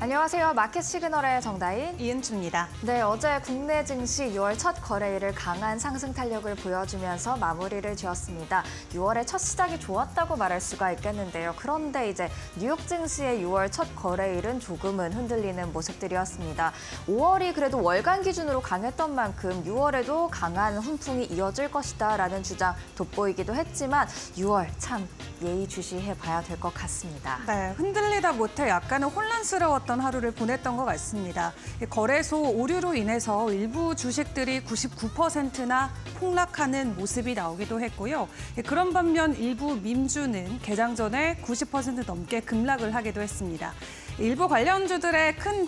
안녕하세요. 마켓 시그널의 정다인, 이은주입니다. 네, 어제 국내 증시 6월 첫 거래일을 강한 상승 탄력을 보여주면서 마무리를 지었습니다. 6월의 첫 시작이 좋았다고 말할 수가 있겠는데요. 그런데 이제 뉴욕 증시의 6월 첫 거래일은 조금은 흔들리는 모습들이었습니다. 5월이 그래도 월간 기준으로 강했던 만큼 6월에도 강한 훈풍이 이어질 것이다라는 주장 돋보이기도 했지만 6월 참 예의주시해 봐야 될 것 같습니다. 네, 흔들리다 못해 약간은 혼란스러웠던 하루를 보냈던 것 같습니다. 거래소 오류로 인해서 일부 주식들이 99%나 폭락하는 모습이 나오기도 했고요. 그런 반면 일부 민주는 개장 전에 90% 넘게 급락을 하기도 했습니다. 일부 관련주들의 큰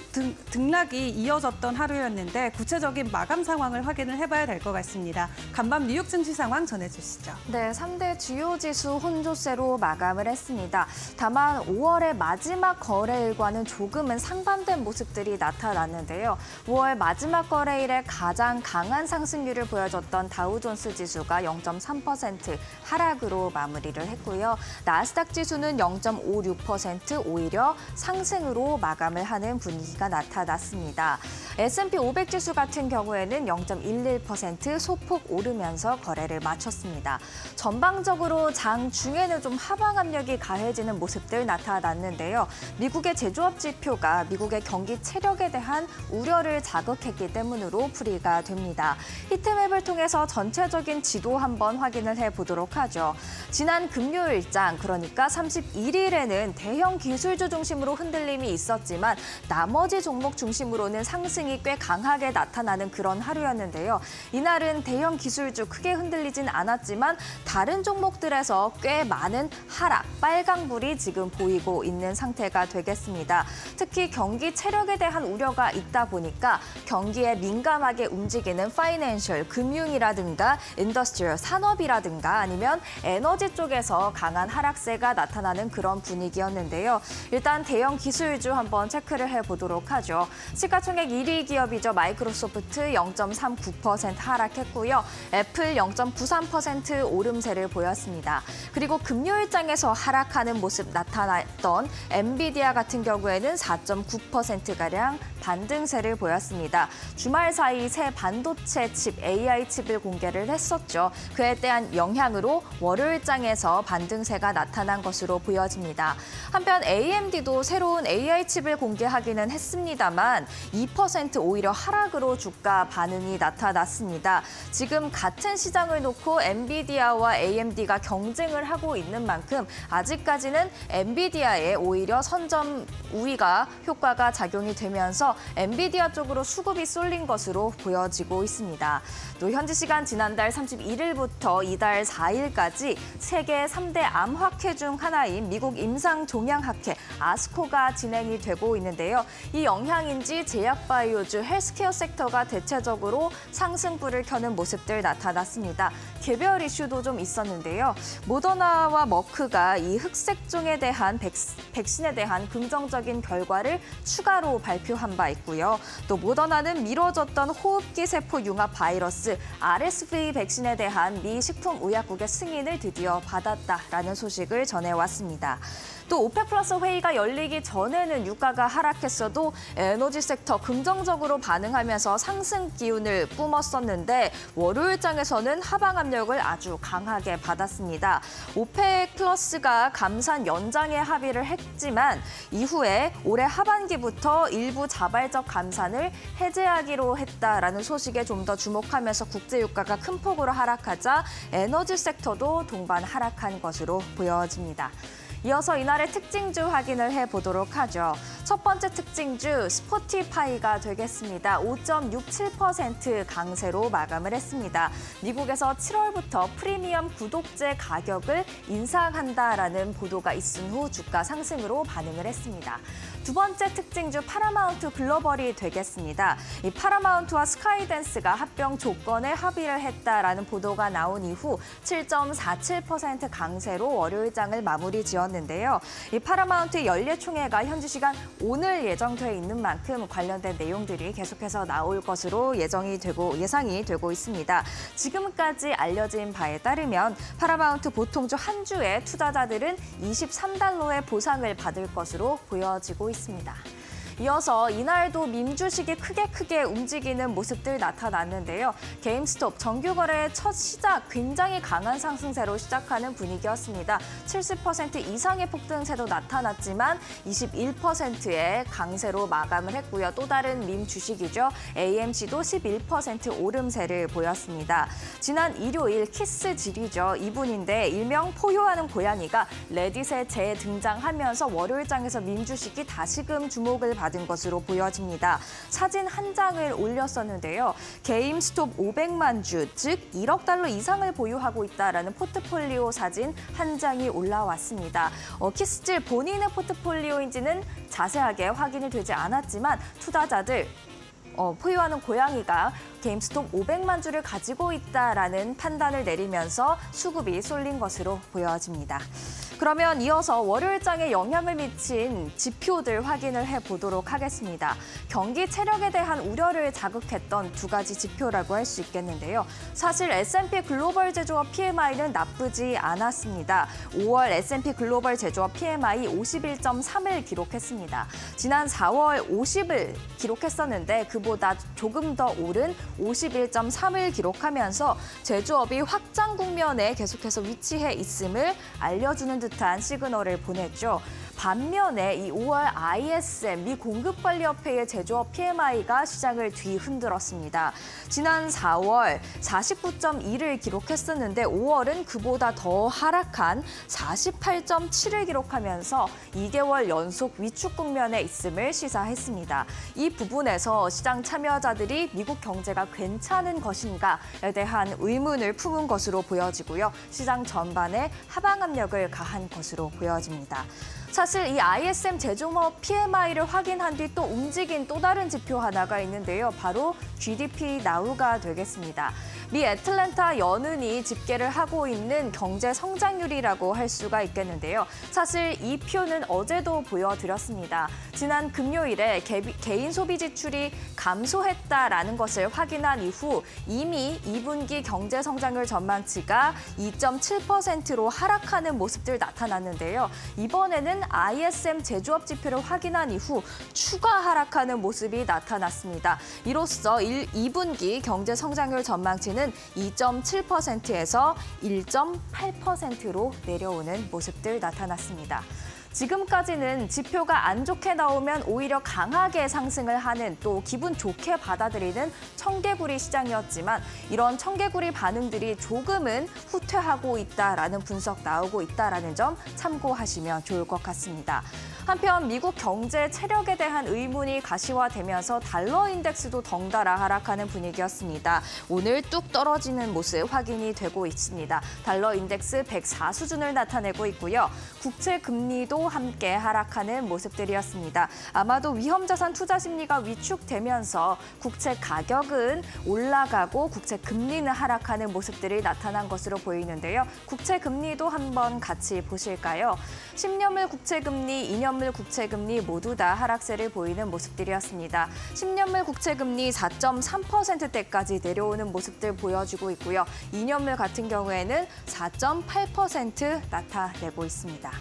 등락이 이어졌던 하루였는데 구체적인 마감 상황을 확인을 해봐야 될 것 같습니다. 간밤 뉴욕 증시 상황 전해주시죠. 네, 3대 주요 지수 혼조세로 마감을 했습니다. 다만 5월의 마지막 거래일과는 조금은 상반된 모습들이 나타났는데요. 5월 마지막 거래일에 가장 강한 상승률을 보여줬던 다우존스 지수가 0.3% 하락으로 마무리를 했고요. 나스닥 지수는 0.56% 오히려 상승으로 마감을 하는 분위기가 나타났습니다. S&P 500 지수 같은 경우에는 0.11% 소폭 오르면서 거래를 마쳤습니다. 전방적으로 장 중에는 좀 하방 압력이 가해지는 모습들 나타났는데요. 미국의 제조업 지표가 미국의 경기 체력에 대한 우려를 자극했기 때문으로 풀이가 됩니다. 히트맵을 통해서 전체적인 지도 한번 확인을 해보도록 하죠. 지난 금요일장, 그러니까 31일에는 대형 기술주 중심으로 흔들림이 있었지만 나머지 종목 중심으로는 상승이 꽤 강하게 나타나는 그런 하루였는데요. 이날은 대형 기술주 크게 흔들리진 않았지만 다른 종목들에서 꽤 많은 하락, 빨강불이 지금 보이고 있는 상태가 되겠습니다. 특히 경기 체력에 대한 우려가 있다 보니까 경기에 민감하게 움직이는 파이낸셜, 금융이라든가 인더스트리얼, 산업이라든가 아니면 에너지 쪽에서 강한 하락세가 나타나는 그런 분위기였는데요. 일단 대형 기술주 한번 체크를 해보도록 하죠. 시가총액 1위 기업이죠. 마이크로소프트 0.39% 하락했고요. 애플 0.93% 오름세를 보였습니다. 그리고 금요일장에서 하락하는 모습 나타났던 엔비디아 같은 경우에는 4.9%가량 반등세를 보였습니다. 주말 사이 새 반도체 칩, AI 칩을 공개를 했었죠. 그에 대한 영향으로 월요일장에서 반등세가 나타난 것으로 보여집니다. 한편 AMD도 새로운 AI 칩을 공개하기는 했습니다만 2% 오히려 하락으로 주가 반응이 나타났습니다. 지금 같은 시장을 놓고 엔비디아와 AMD가 경쟁을 하고 있는 만큼 아직까지는 엔비디아에 오히려 선점 우위가 효과가 작용이 되면서 엔비디아 쪽으로 수급이 쏠린 것으로 보여지고 있습니다. 또 현지 시간 지난달 31일부터 이달 4일까지 세계 3대 암학회 중 하나인 미국 임상종양학회 아스코가 진행이 되고 있는데요. 이 영향인지 제약바이오주 헬스케어 섹터가 대체적으로 상승불을 켜는 모습들 나타났습니다. 개별 이슈도 좀 있었는데요. 모더나와 머크가 이 흑색종에 대한 백신에 대한 긍정적인 결과를 추가로 발표한 바 있고요. 또 모더나는 미뤄졌던 호흡기 세포 융합 바이러스 RSV 백신에 대한 미 식품의약국의 승인을 드디어 받았다라는 소식을 전해왔습니다. 또 오펙 플러스 회의가 열리기 전에는 유가가 하락했어도 에너지 섹터 긍정적으로 반응하면서 상승 기운을 뿜었었는데 월요일장에서는 하방 압력을 아주 강하게 받았습니다. 오펙 플러스가 감산 연장에 합의를 했지만 이후에 올해 하반기부터 일부 자발적 감산을 해제하기로 했다라는 소식에 좀 더 주목하면서 국제 유가가 큰 폭으로 하락하자 에너지 섹터도 동반 하락한 것으로 보여집니다. 이어서 이날의 특징주 확인을 해보도록 하죠. 첫 번째 특징주 스포티파이가 되겠습니다. 5.67% 강세로 마감을 했습니다. 미국에서 7월부터 프리미엄 구독제 가격을 인상한다라는 보도가 있은 후 주가 상승으로 반응을 했습니다. 두 번째 특징주 파라마운트 글로벌이 되겠습니다. 이 파라마운트와 스카이댄스가 합병 조건에 합의를 했다라는 보도가 나온 이후 7.47% 강세로 월요일장을 마무리 지었는데요. 이 파라마운트 연례총회가 현지 시간 오늘 예정돼 있는 만큼 관련된 내용들이 계속해서 나올 것으로 예상이 되고 있습니다. 지금까지 알려진 바에 따르면 파라마운트 보통주 한 주에 투자자들은 $23의 보상을 받을 것으로 보여지고 있습니다. 이어서 이날도 밈 주식이 크게 움직이는 모습들 나타났는데요. 게임스톱 정규 거래의 첫 시작 굉장히 강한 상승세로 시작하는 분위기였습니다. 70% 이상의 폭등세도 나타났지만 21%의 강세로 마감을 했고요. 또 다른 밈 주식이죠. AMC도 11% 오름세를 보였습니다. 지난 일요일 키스질이죠. 이분인데 일명 포효하는 고양이가 레딧에 재등장하면서 월요일장에서 밈 주식이 다시금 주목을 받은 것으로 보여집니다. 사진 한 장을 올렸었는데요. 게임스톱 500만 주, 즉 1억 달러 이상을 보유하고 있다라는 포트폴리오 사진 한 장이 올라왔습니다. 키스질 본인의 포트폴리오인지는 자세하게 확인이 되지 않았지만 투자자들 포유하는 고양이가 게임스톱 500만 주를 가지고 있다라는 판단을 내리면서 수급이 쏠린 것으로 보여집니다. 그러면 이어서 월요일장에 영향을 미친 지표들 확인을 해보도록 하겠습니다. 경기 체력에 대한 우려를 자극했던 두 가지 지표라고 할 수 있겠는데요. 사실 S&P 글로벌 제조업 PMI는 나쁘지 않았습니다. 5월 S&P 글로벌 제조업 PMI 51.3을 기록했습니다. 지난 4월 50을 기록했었는데 그보다 조금 더 오른 51.3을 기록하면서 제조업이 확장 국면에 계속해서 위치해 있음을 알려주는 듯한 시그널을 보냈죠. 반면에 이 5월 ISM 미 공급관리협회의 제조업 PMI가 시장을 뒤흔들었습니다. 지난 4월 49.2를 기록했었는데 5월은 그보다 더 하락한 48.7을 기록하면서 2개월 연속 위축 국면에 있음을 시사했습니다. 이 부분에서 시장 참여자들이 미국 경제가 괜찮은 것인가에 대한 의문을 품은 것으로 보여지고요. 시장 전반에 하방 압력을 가한 것으로 보여집니다. 사실 이 ISM 제조업 PMI를 확인한 뒤 또 움직인 또 다른 지표 하나가 있는데요. 바로 GDP 나우가 되겠습니다. 미 애틀랜타 연은이 집계를 하고 있는 경제 성장률이라고 할 수가 있겠는데요. 사실 이 표는 어제도 보여드렸습니다. 지난 금요일에 개인 소비 지출이 감소했다라는 것을 확인한 이후 이미 2분기 경제 성장률 전망치가 2.7%로 하락하는 모습들 나타났는데요. 이번에는 ISM 제조업 지표를 확인한 이후 추가 하락하는 모습이 나타났습니다. 이로써 2분기 경제 성장률 전망치는 2.7%에서 1.8%로 내려오는 모습들 나타났습니다. 지금까지는 지표가 안 좋게 나오면 오히려 강하게 상승을 하는 또 기분 좋게 받아들이는 청개구리 시장이었지만 이런 청개구리 반응들이 조금은 후퇴하고 있다라는 분석 나오고 있다라는 점 참고하시면 좋을 것 같습니다. 한편 미국 경제 체력에 대한 의문이 가시화되면서 달러 인덱스도 덩달아 하락하는 분위기였습니다. 오늘 뚝 떨어지는 모습 확인이 되고 있습니다. 달러 인덱스 104 수준을 나타내고 있고요. 국채 금리도 함께 하락하는 모습들이었습니다. 아마도 위험자산 투자 심리가 위축되면서 국채 가격은 올라가고 국채 금리는 하락하는 모습들이 나타난 것으로 보이는데요. 국채 금리도 한번 같이 보실까요? 10년물 국채 금리, 2년물 국채 금리 모두 다 하락세를 보이는 모습들이었습니다. 10년물 국채 금리 4.3%대까지 내려오는 모습들 보여주고 있고요. 2년물 같은 경우에는 4.8% 나타내고 있습니다.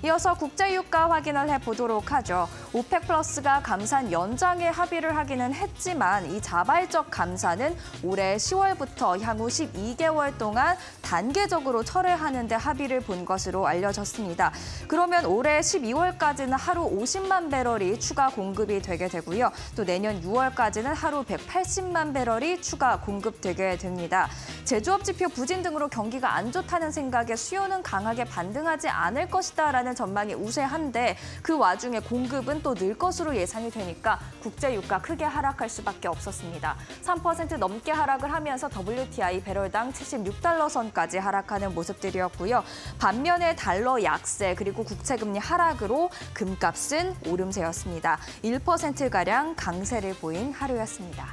이어서 국제유가 확인을 해보도록 하죠. 오펙 플러스가 감산 연장에 합의를 하기는 했지만 이 자발적 감산은 올해 10월부터 향후 12개월 동안 단계적으로 철회하는 데 합의를 본 것으로 알려졌습니다. 그러면 올해 12월까지는 하루 50만 배럴이 추가 공급이 되게 되고요. 또 내년 6월까지는 하루 180만 배럴이 추가 공급되게 됩니다. 제조업 지표 부진 등으로 경기가 안 좋다는 생각에 수요는 강하게 반등하지 않을 것이다라는 전망이 우세한데 그 와중에 공급은 또 늘 것으로 예상이 되니까 국제유가 크게 하락할 수밖에 없었습니다. 3% 넘게 하락을 하면서 WTI 배럴당 76달러 선까지 하락하는 모습들이었고요. 반면에 달러 약세 그리고 국채금리 하락으로 금값은 오름세였습니다. 1%가량 강세를 보인 하루였습니다.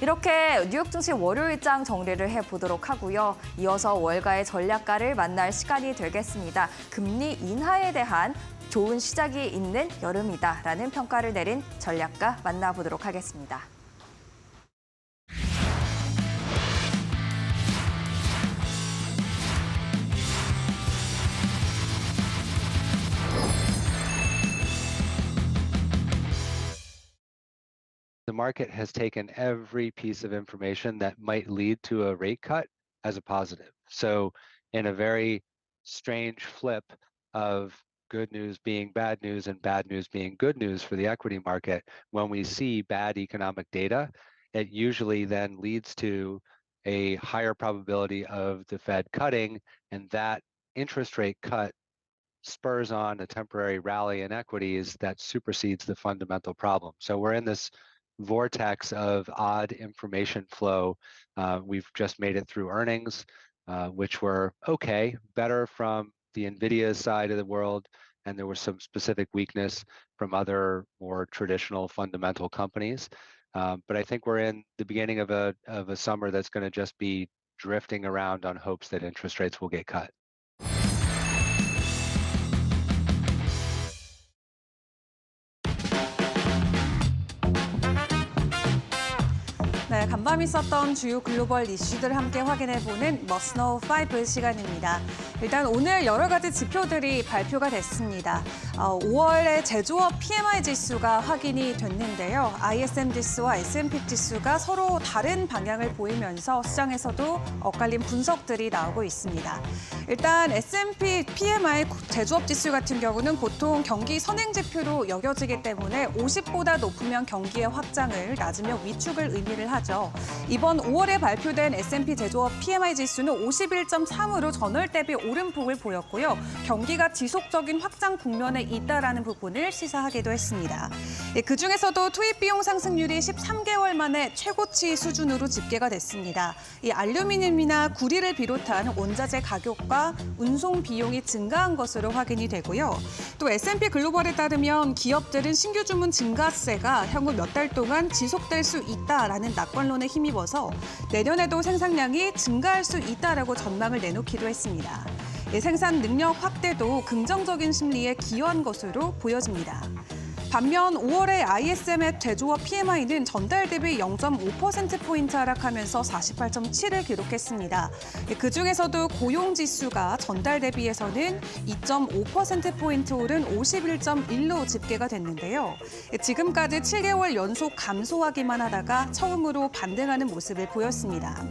이렇게 뉴욕 증시 월요일장 정리를 해보도록 하고요. 이어서 월가의 전략가를 만날 시간이 되겠습니다. 금리 인하에 대한 좋은 시작이 있는 여름이다라는 평가를 내린 전략가 만나보도록 하겠습니다. the market has taken every piece of information that might lead to a rate cut as a positive. So in a very strange flip of good news being bad news and bad news being good news for the equity market, when we see bad economic data, it usually then leads to a higher probability of the Fed cutting, and that interest rate cut spurs on a temporary rally in equities that supersedes the fundamental problem. So we're in this vortex of odd information flow. We've just made it through earnings, which were okay, better from the NVIDIA side of the world, and there was some specific weakness from other more traditional fundamental companies. But I think we're in the beginning of a summer that's going to just be drifting around on hopes that interest rates will get cut. 네, 간밤 있었던 주요 글로벌 이슈들 함께 확인해보는 Must Know 5 시간입니다. 일단 오늘 여러 가지 지표들이 발표가 됐습니다. 5월에 제조업 PMI 지수가 확인이 됐는데요. ISM 지수와 S&P 지수가 서로 다른 방향을 보이면서 시장에서도 엇갈린 분석들이 나오고 있습니다. 일단 S&P PMI 제조업 지수 같은 경우는 보통 경기 선행 지표로 여겨지기 때문에 50보다 높으면 경기의 확장을, 낮으면 위축을 의미를 하죠. 이번 5월에 발표된 S&P 제조업 PMI 지수는 51.3으로 전월 대비 오름폭을 보였고요. 경기가 지속적인 확장 국면에 있다라는 부분을 시사하기도 했습니다. 그중에서도 투입 비용 상승률이 13개월 만에 최고치 수준으로 집계가 됐습니다. 이 알루미늄이나 구리를 비롯한 원자재 가격과 운송 비용이 증가한 것으로 확인이 되고요. 또 S&P 글로벌에 따르면 기업들은 신규 주문 증가세가 향후 몇 달 동안 지속될 수 있다라는 낙관론에 힘입어서 내년에도 생산량이 증가할 수 있다라고 전망을 내놓기도 했습니다. 생산 능력 확대도 긍정적인 심리에 기여한 것으로 보여집니다. 반면 5월에 ISM의 제조업 PMI는 전달 대비 0.5%포인트 하락하면서 48.7을 기록했습니다. 그중에서도 고용지수가 전달 대비해서는 2.5%포인트 오른 51.1로 집계가 됐는데요. 지금까지 7개월 연속 감소하기만 하다가 처음으로 반등하는 모습을 보였습니다.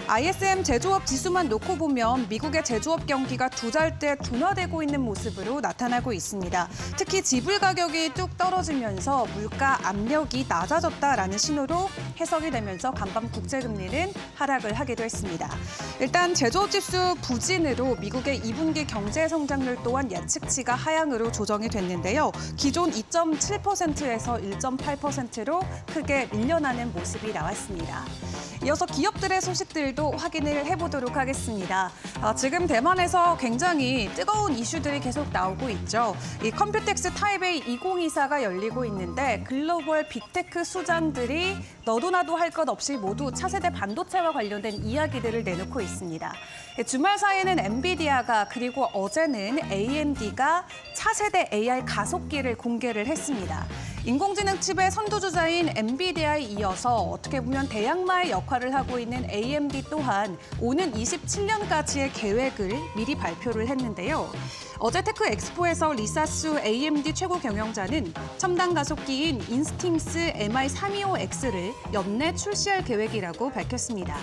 ISM 제조업 지수만 놓고 보면 미국의 제조업 경기가 두 달째 둔화되고 있는 모습으로 나타나고 있습니다. 특히 지불 가격이 뚝 떨어지면서 물가 압력이 낮아졌다라는 신호로 해석이 되면서 간밤 국제금리는 하락을 하기도 했습니다. 일단 제조업 지수 부진으로 미국의 2분기 경제 성장률 또한 예측치가 하향으로 조정이 됐는데요. 기존 2.7%에서 1.8%로 크게 밀려나는 모습이 나왔습니다. 이어서 기업들의 소식들도 확인을 해보도록 하겠습니다. 지금 대만에서 굉장히 뜨거운 이슈들이 계속 나오고 있죠. 이 컴퓨텍스 타이베이 2024가 열리고 있는데 글로벌 빅테크 수장들이 너도 나도 할 것 없이 모두 차세대 반도체와 관련된 이야기들을 내놓고 있습니다. 주말 사이에는 엔비디아가 그리고 어제는 AMD가 차세대 AI 가속기를 공개를 했습니다. 인공지능 칩의 선두주자인 엔비디아에 이어서 어떻게 보면 대항마의 역할을 하고 있는 AMD 또한 오는 27년까지의 계획을 미리 발표를 했는데요. 어제 테크 엑스포에서 리사수 AMD 최고 경영자는 첨단 가속기인 인스팅스 MI325X를 연내 출시할 계획이라고 밝혔습니다.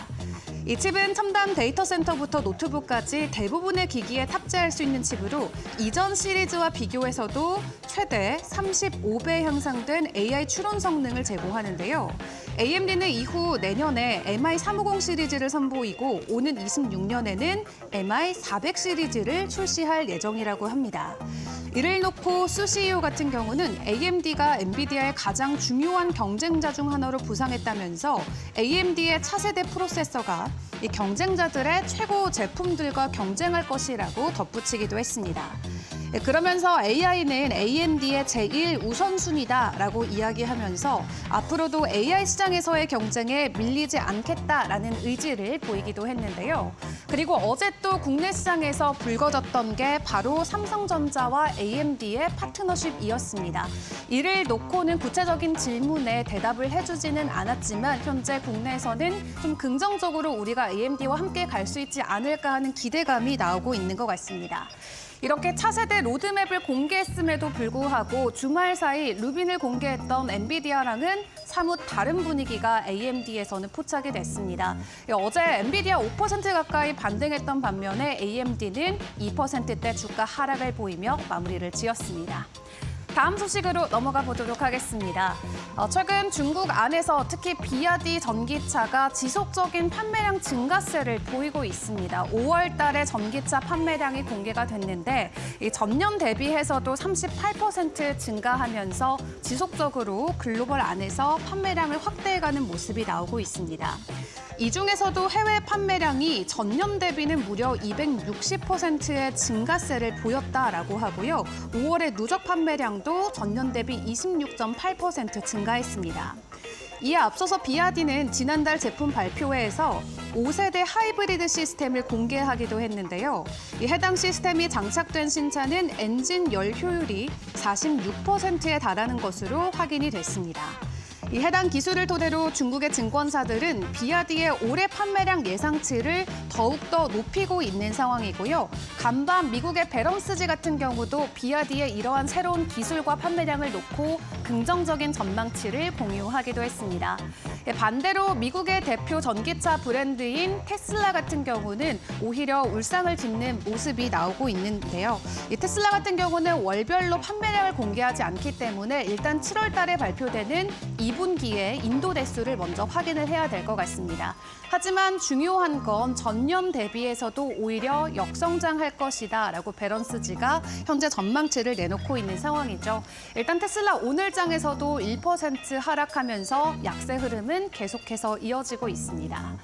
이 칩은 첨단 데이터 센터부터 노트북까지 대부분의 기기에 탑재할 수 있는 칩으로 이전 시리즈와 비교해서도 최대 35배 향상된 AI 추론 성능을 제공하는데요. AMD는 이후 내년에 MI350 시리즈를 선보이고 오는 26년에는 MI400 시리즈를 출시할 예정이라고 합니다. 이를 놓고 수 CEO 같은 경우는 AMD가 엔비디아의 가장 중요한 경쟁자 중 하나로 부상했다면서 AMD의 차세대 프로세서가 이 경쟁자들의 최고 제품들과 경쟁할 것이라고 덧붙이기도 했습니다. 그러면서 AI는 AMD의 제1 우선순위다라고 이야기하면서 앞으로도 AI 시장에서의 경쟁에 밀리지 않겠다라는 의지를 보이기도 했는데요. 그리고 어제 또 국내 시장에서 불거졌던 게 바로 삼성전자와 AMD의 파트너십이었습니다. 이를 놓고는 구체적인 질문에 대답을 해주지는 않았지만 현재 국내에서는 좀 긍정적으로 우리가 AMD와 함께 갈 수 있지 않을까 하는 기대감이 나오고 있는 것 같습니다. 이렇게 차세대 로드맵을 공개했음에도 불구하고 주말 사이 루빈을 공개했던 엔비디아랑은 사뭇 다른 분위기가 AMD에서는 포착이 됐습니다. 어제 엔비디아 5% 가까이 반등했던 반면에 AMD는 2%대 주가 하락을 보이며 마무리를 지었습니다. 다음 소식으로 넘어가 보도록 하겠습니다. 최근 중국 안에서 특히 비아디 전기차가 지속적인 판매량 증가세를 보이고 있습니다. 5월 달에 전기차 판매량이 공개가 됐는데 전년 대비해서도 38% 증가하면서 지속적으로 글로벌 안에서 판매량을 확대해가는 모습이 나오고 있습니다. 이 중에서도 해외 판매량이 전년 대비는 무려 260%의 증가세를 보였다라고 하고요. 5월의 누적 판매량도 전년 대비 26.8% 증가했습니다. 이에 앞서서 비아디는 지난달 제품 발표회에서 5세대 하이브리드 시스템을 공개하기도 했는데요. 해당 시스템이 장착된 신차는 엔진 열 효율이 46%에 달하는 것으로 확인이 됐습니다. 이 해당 기술을 토대로 중국의 증권사들은 비아디의 올해 판매량 예상치를 더욱더 높이고 있는 상황이고요. 간밤 미국의 베런스지 같은 경우도 비아디의 이러한 새로운 기술과 판매량을 놓고 긍정적인 전망치를 공유하기도 했습니다. 반대로 미국의 대표 전기차 브랜드인 테슬라 같은 경우는 오히려 울상을 짓는 모습이 나오고 있는데요. 이 테슬라 같은 경우는 월별로 판매량을 공개하지 않기 때문에 일단 7월 달에 발표되는 2분기에 인도 대수를 먼저 확인을 해야 될 것 같습니다. 하지만 중요한 건 전년 대비해서도 오히려 역성장할 것이다라고 베런스지가 현재 전망치를 내놓고 있는 상황이죠. 일단 테슬라 오늘장에서도 1% 하락하면서 약세 흐름은 계속해서 이어지고 있습니다.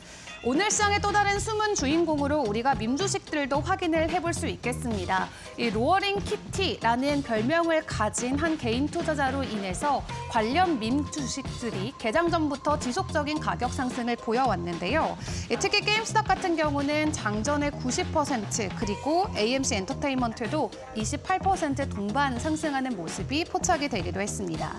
오늘 시장의 또 다른 숨은 주인공으로 우리가 밈 주식들도 확인을 해볼 수 있겠습니다. 이 로어링 키티라는 별명을 가진 한 개인 투자자로 인해서 관련 밈 주식들이 개장 전부터 지속적인 가격 상승을 보여왔는데요. 특히 게임스탑 같은 경우는 장전의 90% 그리고 AMC 엔터테인먼트도 28% 동반 상승하는 모습이 포착이 되기도 했습니다.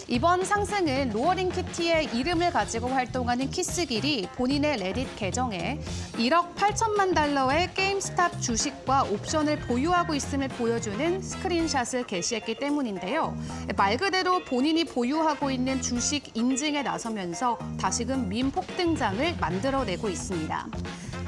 이번 상승은 로어링 키티의 이름을 가지고 활동하는 키스길이 본인의 레딧 계정에 1억 8천만 달러의 게임스탑 주식과 옵션을 보유하고 있음을 보여주는 스크린샷을 게시했기 때문인데요. 말 그대로 본인이 보유하고 있는 주식 인증에 나서면서 다시금 밈 폭등장을 만들어내고 있습니다.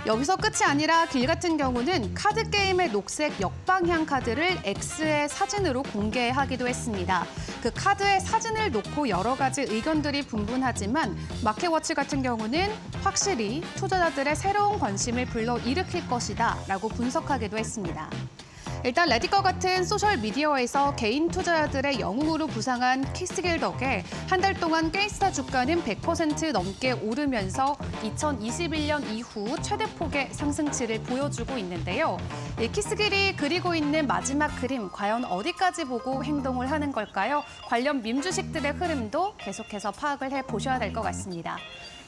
여기서 끝이 아니라 길 같은 경우는 카드 게임의 녹색 역방향 카드를 X의 사진으로 공개하기도 했습니다. 그 카드의 사진을 놓고 여러 가지 의견들이 분분하지만 마켓워치 같은 경우는 확실히 투자자들의 새로운 관심을 불러일으킬 것이다 라고 분석하기도 했습니다. 일단 레딧과 같은 소셜미디어에서 개인 투자자들의 영웅으로 부상한 키스길 덕에 한 달 동안 게임스타 주가는 100% 넘게 오르면서 2021년 이후 최대폭의 상승치를 보여주고 있는데요. 키스길이 그리고 있는 마지막 그림 과연 어디까지 보고 행동을 하는 걸까요? 관련 밈 주식들의 흐름도 계속해서 파악을 해보셔야 될 것 같습니다.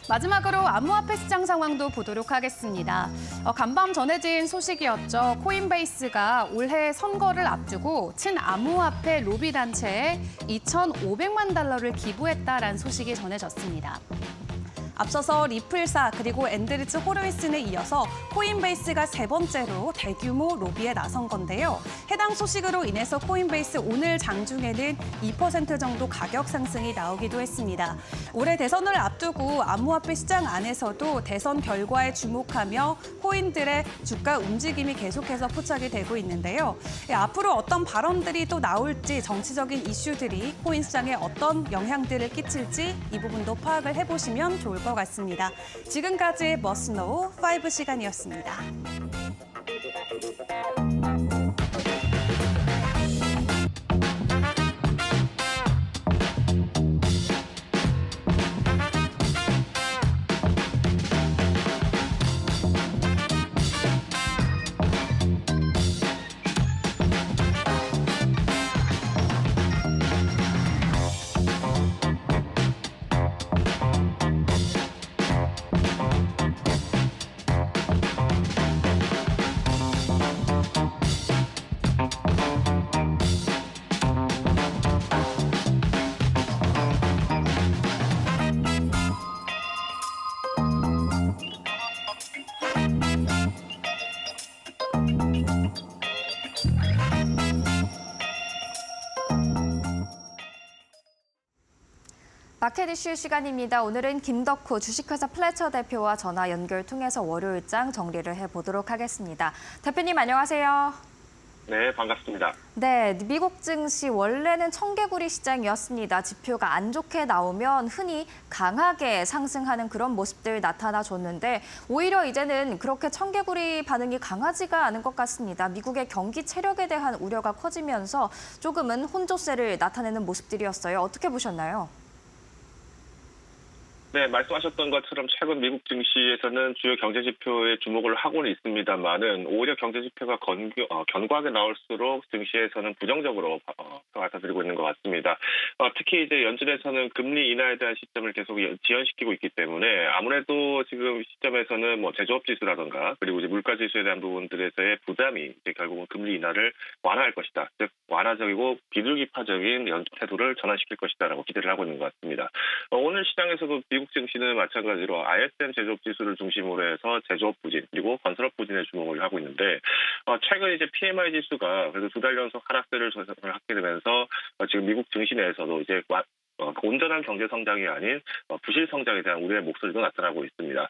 마지막으로 암호화폐 시장 상황도 보도록 하겠습니다. 간밤 전해진 소식이었죠. 코인베이스가 올해 선거를 앞두고 친암호화폐 로비 단체에 2,500만 달러를 기부했다라는 소식이 전해졌습니다. 앞서서 리플사 그리고 앤드리츠 호로이슨에 이어서 코인베이스가 세 번째로 대규모 로비에 나선 건데요. 해당 소식으로 인해서 코인베이스 오늘 장중에는 2% 정도 가격 상승이 나오기도 했습니다. 올해 대선을 앞두고 암호화폐 시장 안에서도 대선 결과에 주목하며 코인들의 주가 움직임이 계속해서 포착이 되고 있는데요. 앞으로 어떤 발언들이 또 나올지 정치적인 이슈들이 코인 시장에 어떤 영향들을 끼칠지 이 부분도 파악을 해보시면 좋을 것 같습니다. 지금까지 머스노우 5 시간이었습니다. 마켓 이슈 시간입니다. 오늘은 김덕후 주식회사 플래처 대표와 전화 연결 통해서 월요일장 정리를 해보도록 하겠습니다. 대표님 안녕하세요. 네, 반갑습니다. 네, 미국 증시 원래는 청개구리 시장이었습니다. 지표가 안 좋게 나오면 흔히 강하게 상승하는 그런 모습들 나타나줬는데 오히려 이제는 그렇게 청개구리 반응이 강하지가 않은 것 같습니다. 미국의 경기 체력에 대한 우려가 커지면서 조금은 혼조세를 나타내는 모습들이었어요. 어떻게 보셨나요? 네, 말씀하셨던 것처럼 최근 미국 증시에서는 주요 경제 지표에 주목을 하고는 있습니다만은 오히려 경제 지표가 견고하게 나올수록 증시에서는 부정적으로 받아들이고 있는 것 같습니다. 특히 이제 연준에서는 금리 인하에 대한 시점을 계속 지연시키고 있기 때문에 아무래도 지금 시점에서는 뭐 제조업 지수라든가 그리고 이제 물가 지수에 대한 부분들에서의 부담이 이제 결국은 금리 인하를 완화할 것이다. 즉 완화적이고 비둘기파적인 연준 태도를 전환시킬 것이다라고 기대를 하고 있는 것 같습니다. 오늘 시장에서도 미국 증시는 마찬가지로 ISM 제조업 지수를 중심으로 해서 제조업 부진 그리고 건설업 부진에 주목을 하고 있는데 최근 이제 PMI 지수가 그래도 2달 연속 하락세를 하게 되면서 지금 미국 증시 내에서도 이제 온전한 경제 성장이 아닌 부실 성장에 대한 우려의 목소리도 나타나고 있습니다.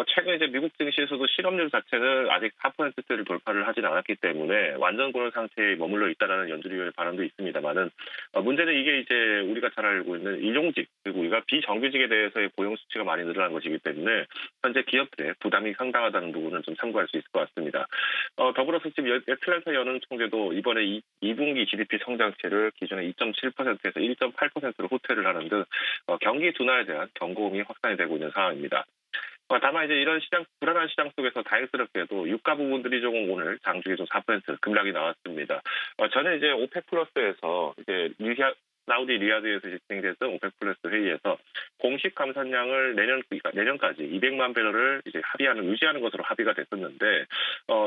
최근 이제 미국 증시에서도 실업률 자체는 아직 4%대를 돌파를 하진 않았기 때문에 완전 고용 상태에 머물러 있다라는 연준의원의 발언도 있습니다만은 문제는 이게 이제 우리가 잘 알고 있는 일용직 그리고 우리가 비정규직에 대해서의 고용 수치가 많이 늘어난 것이기 때문에 현재 기업들의 부담이 상당하다는 부분을 좀 참고할 수 있을 것 같습니다. 더불어서 지금 애틀랜타 연은 총재도 이번에 2분기 GDP 성장치를 기존의 2.7%에서 1.8%로 호퇴를 하는 등 경기 둔화에 대한 경고음이 확산이 되고 있는 상황입니다. 다만 이제 이런 불안한 시장 속에서 다행스럽게도 유가 부분들이 조금 오늘 장중에 좀 4% 급락이 나왔습니다. 저는 이제 오펙 플러스에서 이제 사우디 리야드에서 진행됐던 오펙 플러스 회의에서 공식 감산량을 내년까지 200만 배럴을 이제 유지하는 것으로 합의가 됐었는데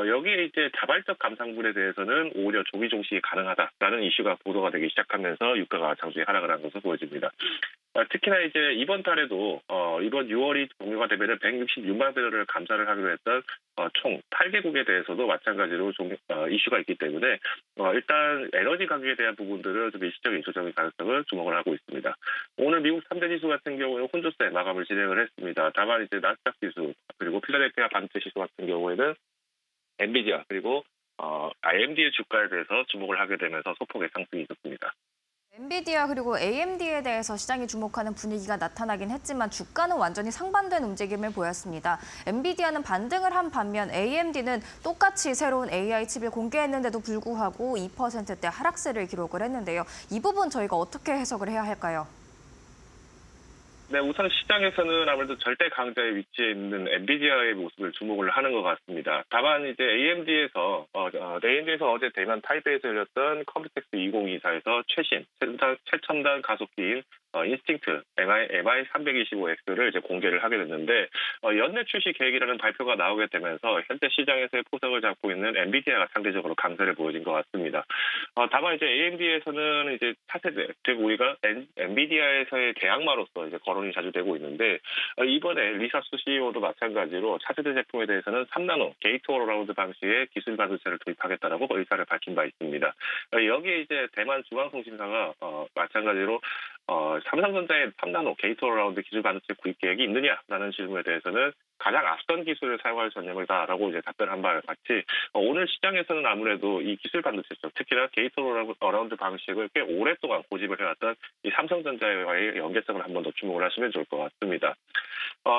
여기에 이제 자발적 감산분에 대해서는 오히려 조기 종식이 가능하다라는 이슈가 보도가 되기 시작하면서 유가가 장중에 하락을 한 것으로 보여집니다. 특히나 이제 이번 달에도 이번 6월이 종료가 되면 166만 배럴을 감산을 하기로 했던 총 8개국에 대해서도 마찬가지로 이슈가 있기 때문에 일단 에너지 가격에 대한 부분들을 좀 일시적인 조정의 가능성을 주목을 하고 있습니다. 오늘 미국 3대 지수 같은 경우는 혼조세 마감을 진행을 했습니다. 다만 이제 나스닥 지수 그리고 필라델피아 반도체 지수 같은 경우에는 엔비디아 그리고 AMD의 주가에 대해서 주목을 하게 되면서 소폭의 상승이 있었습니다. 엔비디아 그리고 AMD에 대해서 시장이 주목하는 분위기가 나타나긴 했지만 주가는 완전히 상반된 움직임을 보였습니다. 엔비디아는 반등을 한 반면 AMD는 똑같이 새로운 AI 칩을 공개했는데도 불구하고 2%대 하락세를 기록을 했는데요. 이 부분 저희가 어떻게 해석을 해야 할까요? 네, 우선 시장에서는 아무래도 절대 강자의 위치에 있는 엔비디아의 모습을 주목을 하는 것 같습니다. 다만 이제 AMD에서 어제 대만 타이베이에서 열렸던 컴퓨텍스 2024에서 최첨단 가속기인 인스팅트 MI325X를 이제 공개를 하게 됐는데 연내 출시 계획이라는 발표가 나오게 되면서 현재 시장에서의 포석을 잡고 있는 엔비디아가 상대적으로 강세를 보여진 것 같습니다. 다만 이제 AMD에서는 이제 차세대, 즉 우리가 엔비디아에서의 대항마로서 이제 거론이 자주 되고 있는데 이번에 리사스 CEO도 마찬가지로 차세대 제품에 대해서는 3나노 게이트 올라운드 방식의 기술 반도체를 도입하겠다라고 의사를 밝힌 바 있습니다. 여기에 이제 대만 중앙통신사가 마찬가지로 삼성전자의 3나노 게이트 올라운드 기술 반도체 구입 계획이 있느냐라는 질문에 대해서는 가장 앞선 기술을 사용할 전념이다라고 이제 답변한 바와 같이 오늘 시장에서는 아무래도 이 기술 반도체 쪽 특히나 게이트 어라운드 방식을 꽤 오랫동안 고집을 해왔던 이 삼성전자와의 연계성을 한 번 더 주목을 하시면 좋을 것 같습니다.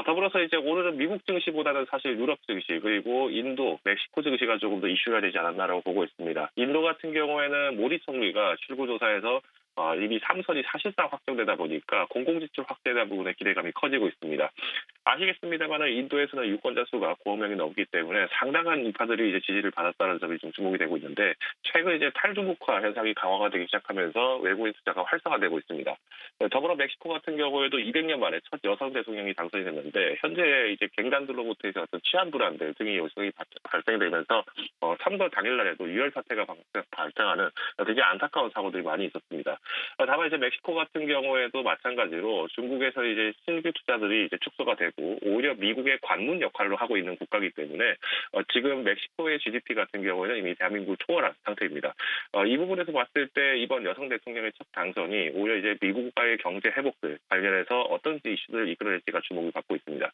더불어서 이제 오늘은 미국 증시보다는 사실 유럽 증시 그리고 인도, 멕시코 증시가 조금 더 이슈가 되지 않았나라고 보고 있습니다. 인도 같은 경우에는 모디 총리가 출구조사에서 이미 3선이 사실상 확정되다 보니까 공공지출 확대에 부분에 기대감이 커지고 있습니다. 아시겠습니다만 인도에서는 유권자 수가 9억 명이 넘기 때문에 상당한 인파들이 이제 지지를 받았다는 점이 좀 주목이 되고 있는데 최근 이제 탈중국화 현상이 강화가 되기 시작하면서 외국인 투자가 활성화되고 있습니다. 더불어 멕시코 같은 경우에도 200년 만에 첫 여성 대통령이 당선이 됐는데 현재 이제 갱단들로부터 이제 어떤 치안 불안들 등의 요소가 발생되면서 3월 당일날에도 유혈 사태가 발생하는 되게 안타까운 사고들이 많이 있었습니다. 다만 이제 멕시코 같은 경우에도 마찬가지로 중국에서 이제 신규 투자들이 이제 축소가 되고 아니고 오히려 미국의 관문 역할로 하고 있는 국가이기 때문에 지금 멕시코의 GDP 같은 경우에는 이미 대한민국을 초월한 상태입니다. 이 부분에서 봤을 때 이번 여성 대통령의 첫 당선이 오히려 이제 미국과의 경제 회복들 관련해서 어떤 이슈들을 이끌어낼지가 주목을 받고 있습니다.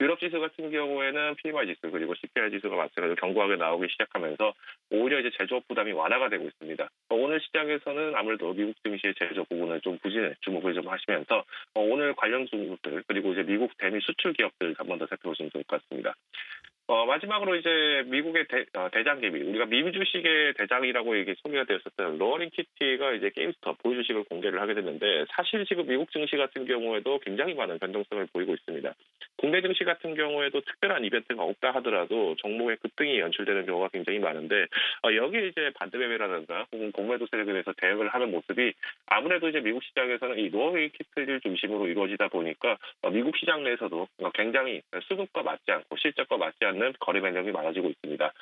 유럽 지수 같은 경우에는 PMI 지수 그리고 CPI 지수가 마찬가지로 견고하게 나오기 시작하면서 오히려 이제 제조업 부담이 완화가 되고 있습니다. 오늘 시장에서는 아무래도 미국 증시의 제조업 부분을 좀 부진해 주목을 좀 하시면서 오늘 관련 종목들 그리고 이제 미국 대미 수출 기업들 한 번 더 살펴보시면 좋을 것 같습니다. 마지막으로 이제 미국의 대장 개미, 우리가 밈 주식의 대장이라고 이게 소개가 되었었던 로어링 키티가 이제 게임스톱 보유 주식을 공개를 하게 됐는데 사실 지금 미국 증시 같은 경우에도 굉장히 많은 변동성을 보이고 있습니다. 국내 증시 같은 경우에도 특별한 이벤트가 없다 하더라도 종목의 급등이 연출되는 경우가 굉장히 많은데 여기에 이제 반대 매매라든가 혹은 공매도세에 대해서 대응을 하는 모습이 아무래도 이제 미국 시장에서는 이 로어링 키트를 중심으로 이루어지다 보니까 미국 시장 내에서도 굉장히 수급과 맞지 않고 실적과 맞지 않는 거래 변동이 많아지고 있습니다.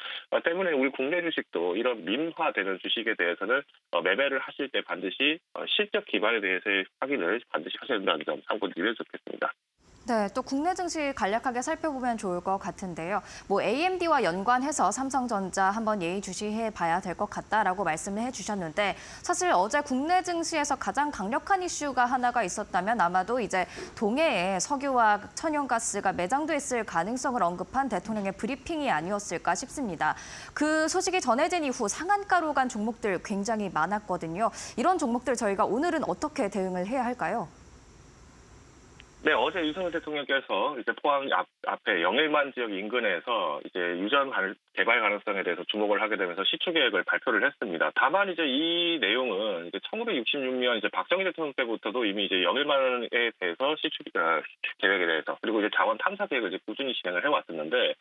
때문에 우리 국내 주식도 이런 밈화되는 주식에 대해서는 매매를 하실 때 반드시 실적 기반에 대해서의 확인을 반드시 하셔야 된다는 점 참고드리면 좋겠습니다. 네, 또 국내 증시 간략하게 살펴보면 좋을 것 같은데요. 뭐 AMD와 연관해서 삼성전자 한번 예의주시해 봐야 될 것 같다라고 말씀을 해주셨는데 사실 어제 국내 증시에서 가장 강력한 이슈가 하나가 있었다면 아마도 이제 동해에 석유와 천연가스가 매장돼 있을 가능성을 언급한 대통령의 브리핑이 아니었을까 싶습니다. 그 소식이 전해진 이후 상한가로 간 종목들 굉장히 많았거든요. 이런 종목들 저희가 오늘은 어떻게 대응을 해야 할까요? 네, 어제 윤석열 대통령께서 이제 포항 앞에 영일만 지역 인근에서 이제 유전 개발 가능성에 대해서 주목을 하게 되면서 시추 계획을 발표를 했습니다. 다만 이제 이 내용은 이제 1966년 이제 박정희 대통령 때부터도 이미 이제 영일만에 대해서 시추 계획에 대해서 그리고 이제 자원 탐사 계획을 이제 꾸준히 진행을 해왔었는데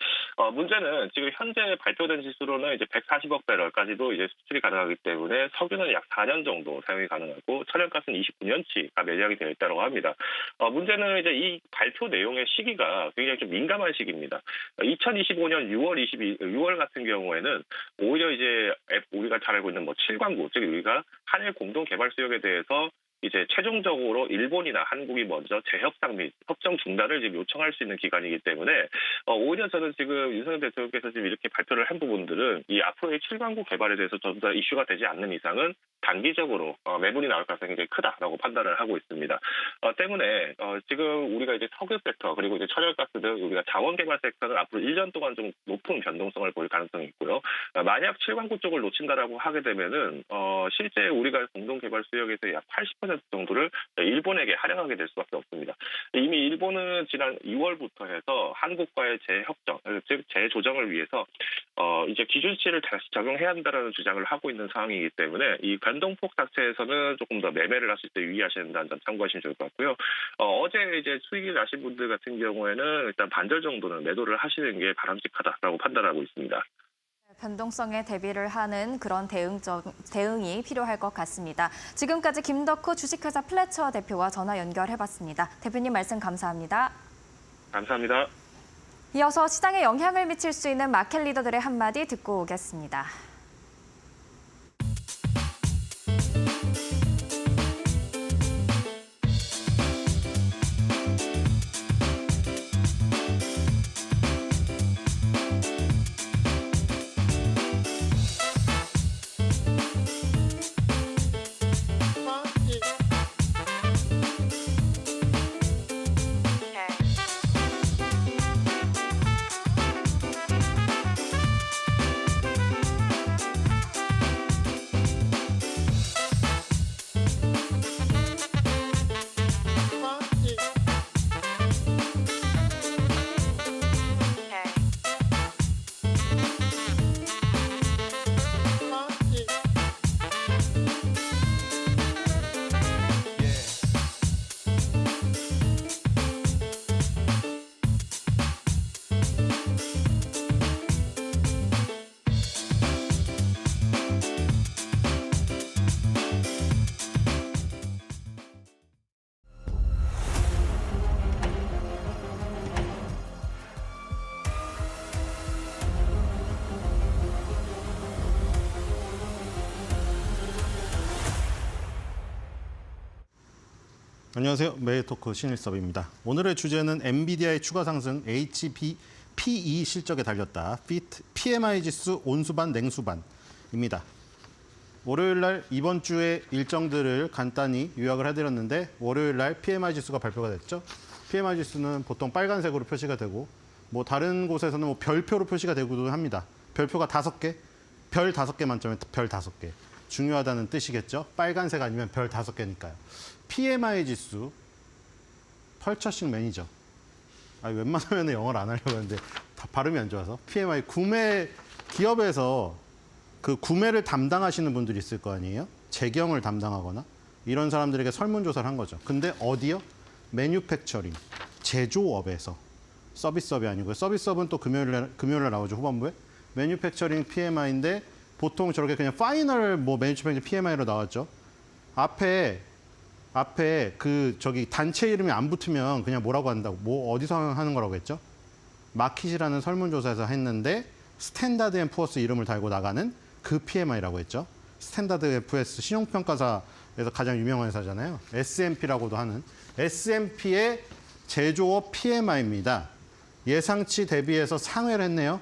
문제는 지금 현재 발표된 지수로는 이제 140억 배럴까지도 이제 수출이 가능하기 때문에 석유는 약 4년 정도 사용이 가능하고 천연가스는 29년치가 매장이 되어 있다고 합니다. 문제는 이제 이 발표 내용의 시기가 굉장히 좀 민감한 시기입니다. 2025년 6월 같은 경우에는 오히려 이제 우리가 잘 알고 있는 뭐 7광구, 즉 우리가 한일 공동 개발 수역에 대해서 이제 최종적으로 일본이나 한국이 먼저 재협상 및 협정 중단을 지금 요청할 수 있는 기간이기 때문에 오히려 저는 지금 윤석열 대통령께서 지금 이렇게 발표를 한 부분들은 이 앞으로의 7광구 개발에 대해서 전부 다 이슈가 되지 않는 이상은 단기적으로 매물이 나올 가능성이 굉장히 크다라고 판단을 하고 있습니다. 때문에 지금 우리가 이제 석유 섹터 그리고 이제 천연가스 등 우리가 자원 개발 섹터는 앞으로 1년 동안 좀 높은 변동성을 보일 가능성이 있고요. 만약 7광구 쪽을 놓친다라고 하게 되면은 실제 우리가 공동 개발 수역에서 약 80% 정도를 일본에게 할애하게 될 수밖에 없습니다. 이미 일본은 지난 2월부터 해서 한국과의 재협정, 즉 재조정을 위해서 이제 기준치를 다시 적용해야 한다는 주장을 하고 있는 상황이기 때문에 이 변동폭 자체에서는 조금 더 매매를 하실 때 유의하셔야 된다는 점 참고하시면 좋을 것 같고요. 어제 이제 수익을 나신 분들 같은 경우에는 일단 반절 정도는 매도를 하시는 게 바람직하다라고 판단하고 있습니다. 변동성에 대비를 하는 그런 대응이 필요할 것 같습니다. 지금까지 김덕후 주식회사 플래처 대표와 전화 연결해봤습니다. 대표님 말씀 감사합니다. 감사합니다. 이어서 시장에 영향을 미칠 수 있는 마켓 리더들의 한마디 듣고 오겠습니다. 안녕하세요. 메이토크 신일섭입니다. 오늘의 주제는 엔비디아의 추가 상승, HPE 실적에 달렸다. PMI 지수 온수반, 냉수반입니다. 월요일 날 이번 주의 일정들을 간단히 요약을 해드렸는데 월요일 날 PMI 지수가 발표가 됐죠. PMI 지수는 보통 빨간색으로 표시가 되고 뭐 다른 곳에서는 뭐 별표로 표시가 되기도 합니다. 별표가 5개, 별 5개 만점에 별 5개. 중요하다는 뜻이겠죠. 빨간색 아니면 별 5개니까요. PMI 지수, 펄처싱 매니저. 웬만하면 영어를 안 하려고 하는데 다 발음이 안 좋아서. PMI 구매 기업에서 그 구매를 담당하시는 분들이 있을 거 아니에요? 재경을 담당하거나 이런 사람들에게 설문조사를 한 거죠. 근데 어디요? 매뉴팩처링, 제조업에서. 서비스업이 아니고요. 서비스업은 또 금요일에 나오죠, 후반부에. 매뉴팩처링 PMI인데 보통 저렇게 그냥 파이널 뭐 매뉴팩처링 PMI로 나왔죠. 앞에 그 저기 단체 이름이 안 붙으면 그냥 뭐라고 한다고, 뭐 어디서 하는 거라고 했죠? 마킷이라는 설문조사에서 했는데 스탠다드 앤 푸어스 이름을 달고 나가는 그 PMI라고 했죠. 스탠다드 앤 푸어스 신용평가사에서 가장 유명한 회사잖아요. S&P라고도 하는 S&P의 제조업 PMI입니다. 예상치 대비해서 상회를 했네요.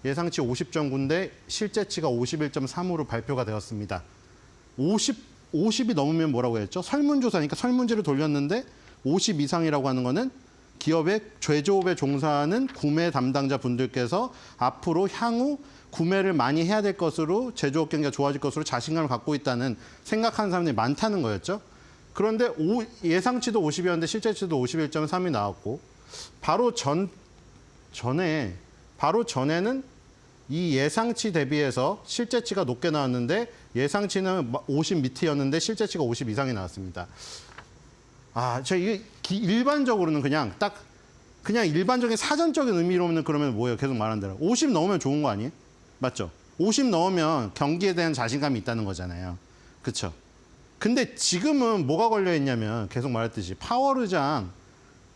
예상치 50.9인데 실제치가 51.3으로 발표가 되었습니다. 50이 넘으면 뭐라고 했죠? 설문조사니까 설문지를 돌렸는데 50 이상이라고 하는 거는 기업의 제조업에 종사하는 구매 담당자 분들께서 앞으로 향후 구매를 많이 해야 될 것으로 제조업 경기가 좋아질 것으로 자신감을 갖고 있다는 생각하는 사람들이 많다는 거였죠. 그런데 예상치도 50이었는데 실제치도 51.3이 나왔고 바로 전에는 이 예상치 대비해서 실제치가 높게 나왔는데 예상치는 50 밑이었는데 실제치가 50 이상이 나왔습니다. 이게 일반적으로는 그냥 일반적인 사전적인 의미로는 그러면 뭐예요? 계속 말한 대로 50 넣으면 좋은 거 아니에요? 맞죠? 50 넣으면 경기에 대한 자신감이 있다는 거잖아요. 그렇죠? 근데 지금은 뭐가 걸려 있냐면 계속 말했듯이 파월 의장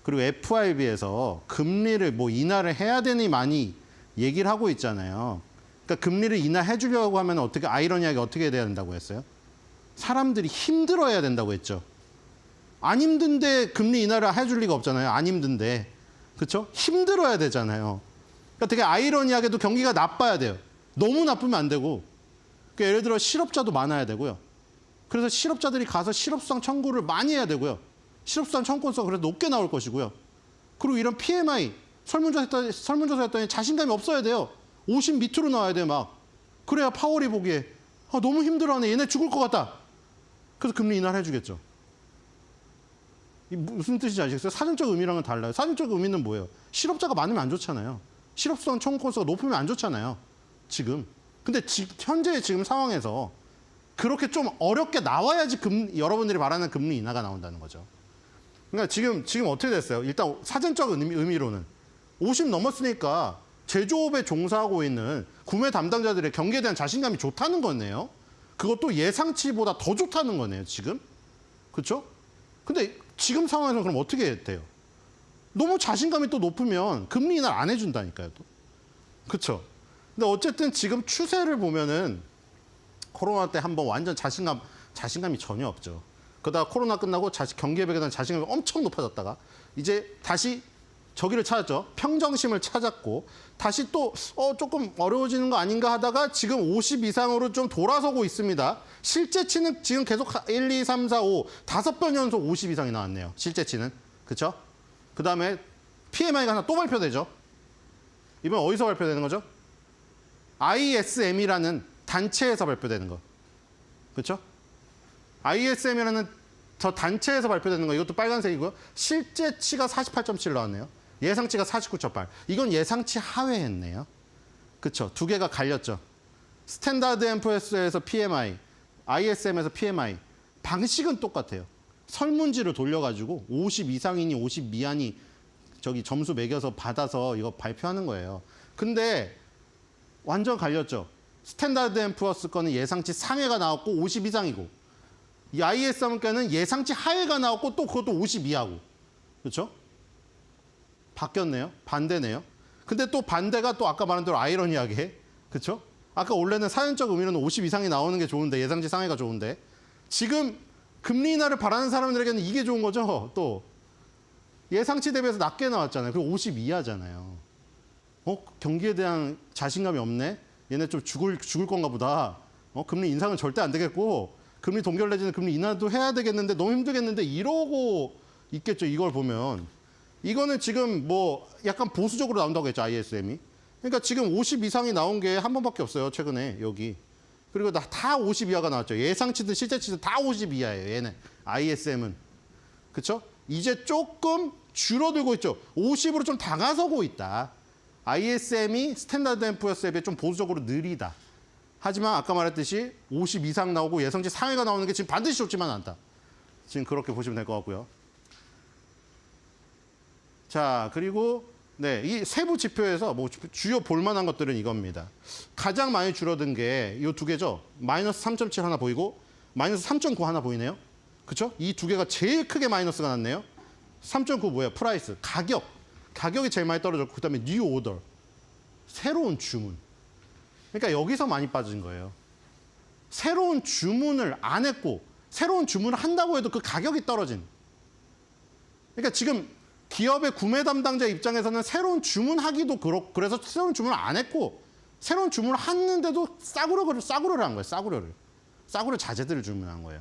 그리고 FRB에서 금리를 뭐 인하를 해야 되니 많이 얘기를 하고 있잖아요. 그러니까 금리를 인하해 주려고 하면 어떻게 아이러니하게 어떻게 돼야 된다고 했어요? 사람들이 힘들어야 된다고 했죠. 안 힘든데 금리 인하를 해줄 리가 없잖아요. 안 힘든데. 그렇죠? 힘들어야 되잖아요. 그러니까 되게 아이러니하게도 경기가 나빠야 돼요. 너무 나쁘면 안 되고. 그러니까 예를 들어 실업자도 많아야 되고요. 그래서 실업자들이 가서 실업수당 청구를 많이 해야 되고요. 실업수당 청구건수가 그래도 높게 나올 것이고요. 그리고 이런 PMI 설문조사했더니 자신감이 없어야 돼요. 50 밑으로 나와야 돼요, 막. 그래야 파월이 보기에 너무 힘들어하네. 얘네 죽을 것 같다. 그래서 금리 인하를 해주겠죠. 이 무슨 뜻인지 아시겠어요? 사전적 의미랑은 달라요. 사전적 의미는 뭐예요? 실업자가 많으면 안 좋잖아요. 실업수당 청구 건수가 높으면 안 좋잖아요. 지금. 근데 현재 지금 상황에서 그렇게 좀 어렵게 나와야지 여러분들이 바라는 금리 인하가 나온다는 거죠. 그러니까 지금 어떻게 됐어요? 일단 사전적 의미로는 50 넘었으니까 제조업에 종사하고 있는 구매 담당자들의 경기에 대한 자신감이 좋다는 거네요. 그것도 예상치보다 더 좋다는 거네요, 지금. 그렇죠? 근데 지금 상황에서는 그럼 어떻게 돼요? 너무 자신감이 또 높으면 금리 인하를 안 해준다니까요, 또. 그렇죠? 근데 어쨌든 지금 추세를 보면은 코로나 때 한번 완전 자신감이 전혀 없죠. 그러다가 코로나 끝나고 경기에 대한 자신감이 엄청 높아졌다가 이제 다시 저기를 찾았죠. 평정심을 찾았고 다시 또 조금 어려워지는 거 아닌가 하다가 지금 50 이상으로 좀 돌아서고 있습니다. 실제치는 지금 계속 1, 2, 3, 4, 5 5번 연속 50 이상이 나왔네요. 실제치는. 그렇죠? 그다음에 PMI가 하나 또 발표되죠. 이번 어디서 발표되는 거죠? ISM이라는 단체에서 발표되는 거. 그렇죠? ISM이라는 저 단체에서 발표되는 거. 이것도 빨간색이고요. 실제치가 48.7 나왔네요. 예상치가 49.8. 이건 예상치 하회했네요. 그렇죠? 두 개가 갈렸죠. 스탠다드 앤 푸어스에서 PMI, ISM에서 PMI. 방식은 똑같아요. 설문지를 돌려가지고 50 이상이니 50 미만이 저기 점수 매겨서 받아서 이거 발표하는 거예요. 근데 완전 갈렸죠. 스탠다드 앤 푸어스 거는 예상치 상회가 나왔고 50 이상이고 이 ISM 거는 예상치 하회가 나왔고 또 그것도 50 이하고. 그렇죠? 바뀌었네요. 반대네요. 근데 또 반대가 또 아까 말한 대로 아이러니하게. 그렇죠? 아까 원래는 사전적 의미로는 50 이상이 나오는 게 좋은데 예상치 상회가 좋은데 지금 금리 인하를 바라는 사람들에게는 이게 좋은 거죠. 또 예상치 대비해서 낮게 나왔잖아요. 그리고 50 이하잖아요. 경기에 대한 자신감이 없네. 얘네 좀 죽을 건가 보다. 금리 인상은 절대 안 되겠고 금리 동결 내지는 금리 인하도 해야 되겠는데 너무 힘들겠는데 이러고 있겠죠. 이걸 보면 이거는 지금 뭐 약간 보수적으로 나온다고 했죠. ISM이. 그러니까 지금 50 이상이 나온 게 한 번밖에 없어요. 최근에 여기. 그리고 다 50 이하가 나왔죠. 예상치든 실제치든 다 50 이하예요. 얘네. ISM은. 그렇죠? 이제 조금 줄어들고 있죠. 50으로 좀 다가서고 있다. ISM이 스탠다드 앤 푸어스에 비해 좀 보수적으로 느리다. 하지만 아까 말했듯이 50 이상 나오고 예상치 상회가 나오는 게 지금 반드시 좋지만 않다. 지금 그렇게 보시면 될 것 같고요. 자, 그리고 네, 이 세부 지표에서 뭐 주요 볼만한 것들은 이겁니다. 가장 많이 줄어든 게 이 두 개죠. 마이너스 3.7 하나 보이고 마이너스 3.9 하나 보이네요. 그렇죠? 이 두 개가 제일 크게 마이너스가 났네요. 3.9 뭐예요? 프라이스, 가격. 가격이 제일 많이 떨어졌고 그다음에 뉴 오더, 새로운 주문. 그러니까 여기서 많이 빠진 거예요. 새로운 주문을 안 했고 새로운 주문을 한다고 해도 그 가격이 떨어진. 그러니까 지금 기업의 구매 담당자 입장에서는 새로운 주문하기도 그렇고 그래서 새로운 주문을 안 했고 새로운 주문을 했는데도 싸구려를 한 거예요. 싸구려 자재들을 주문한 거예요.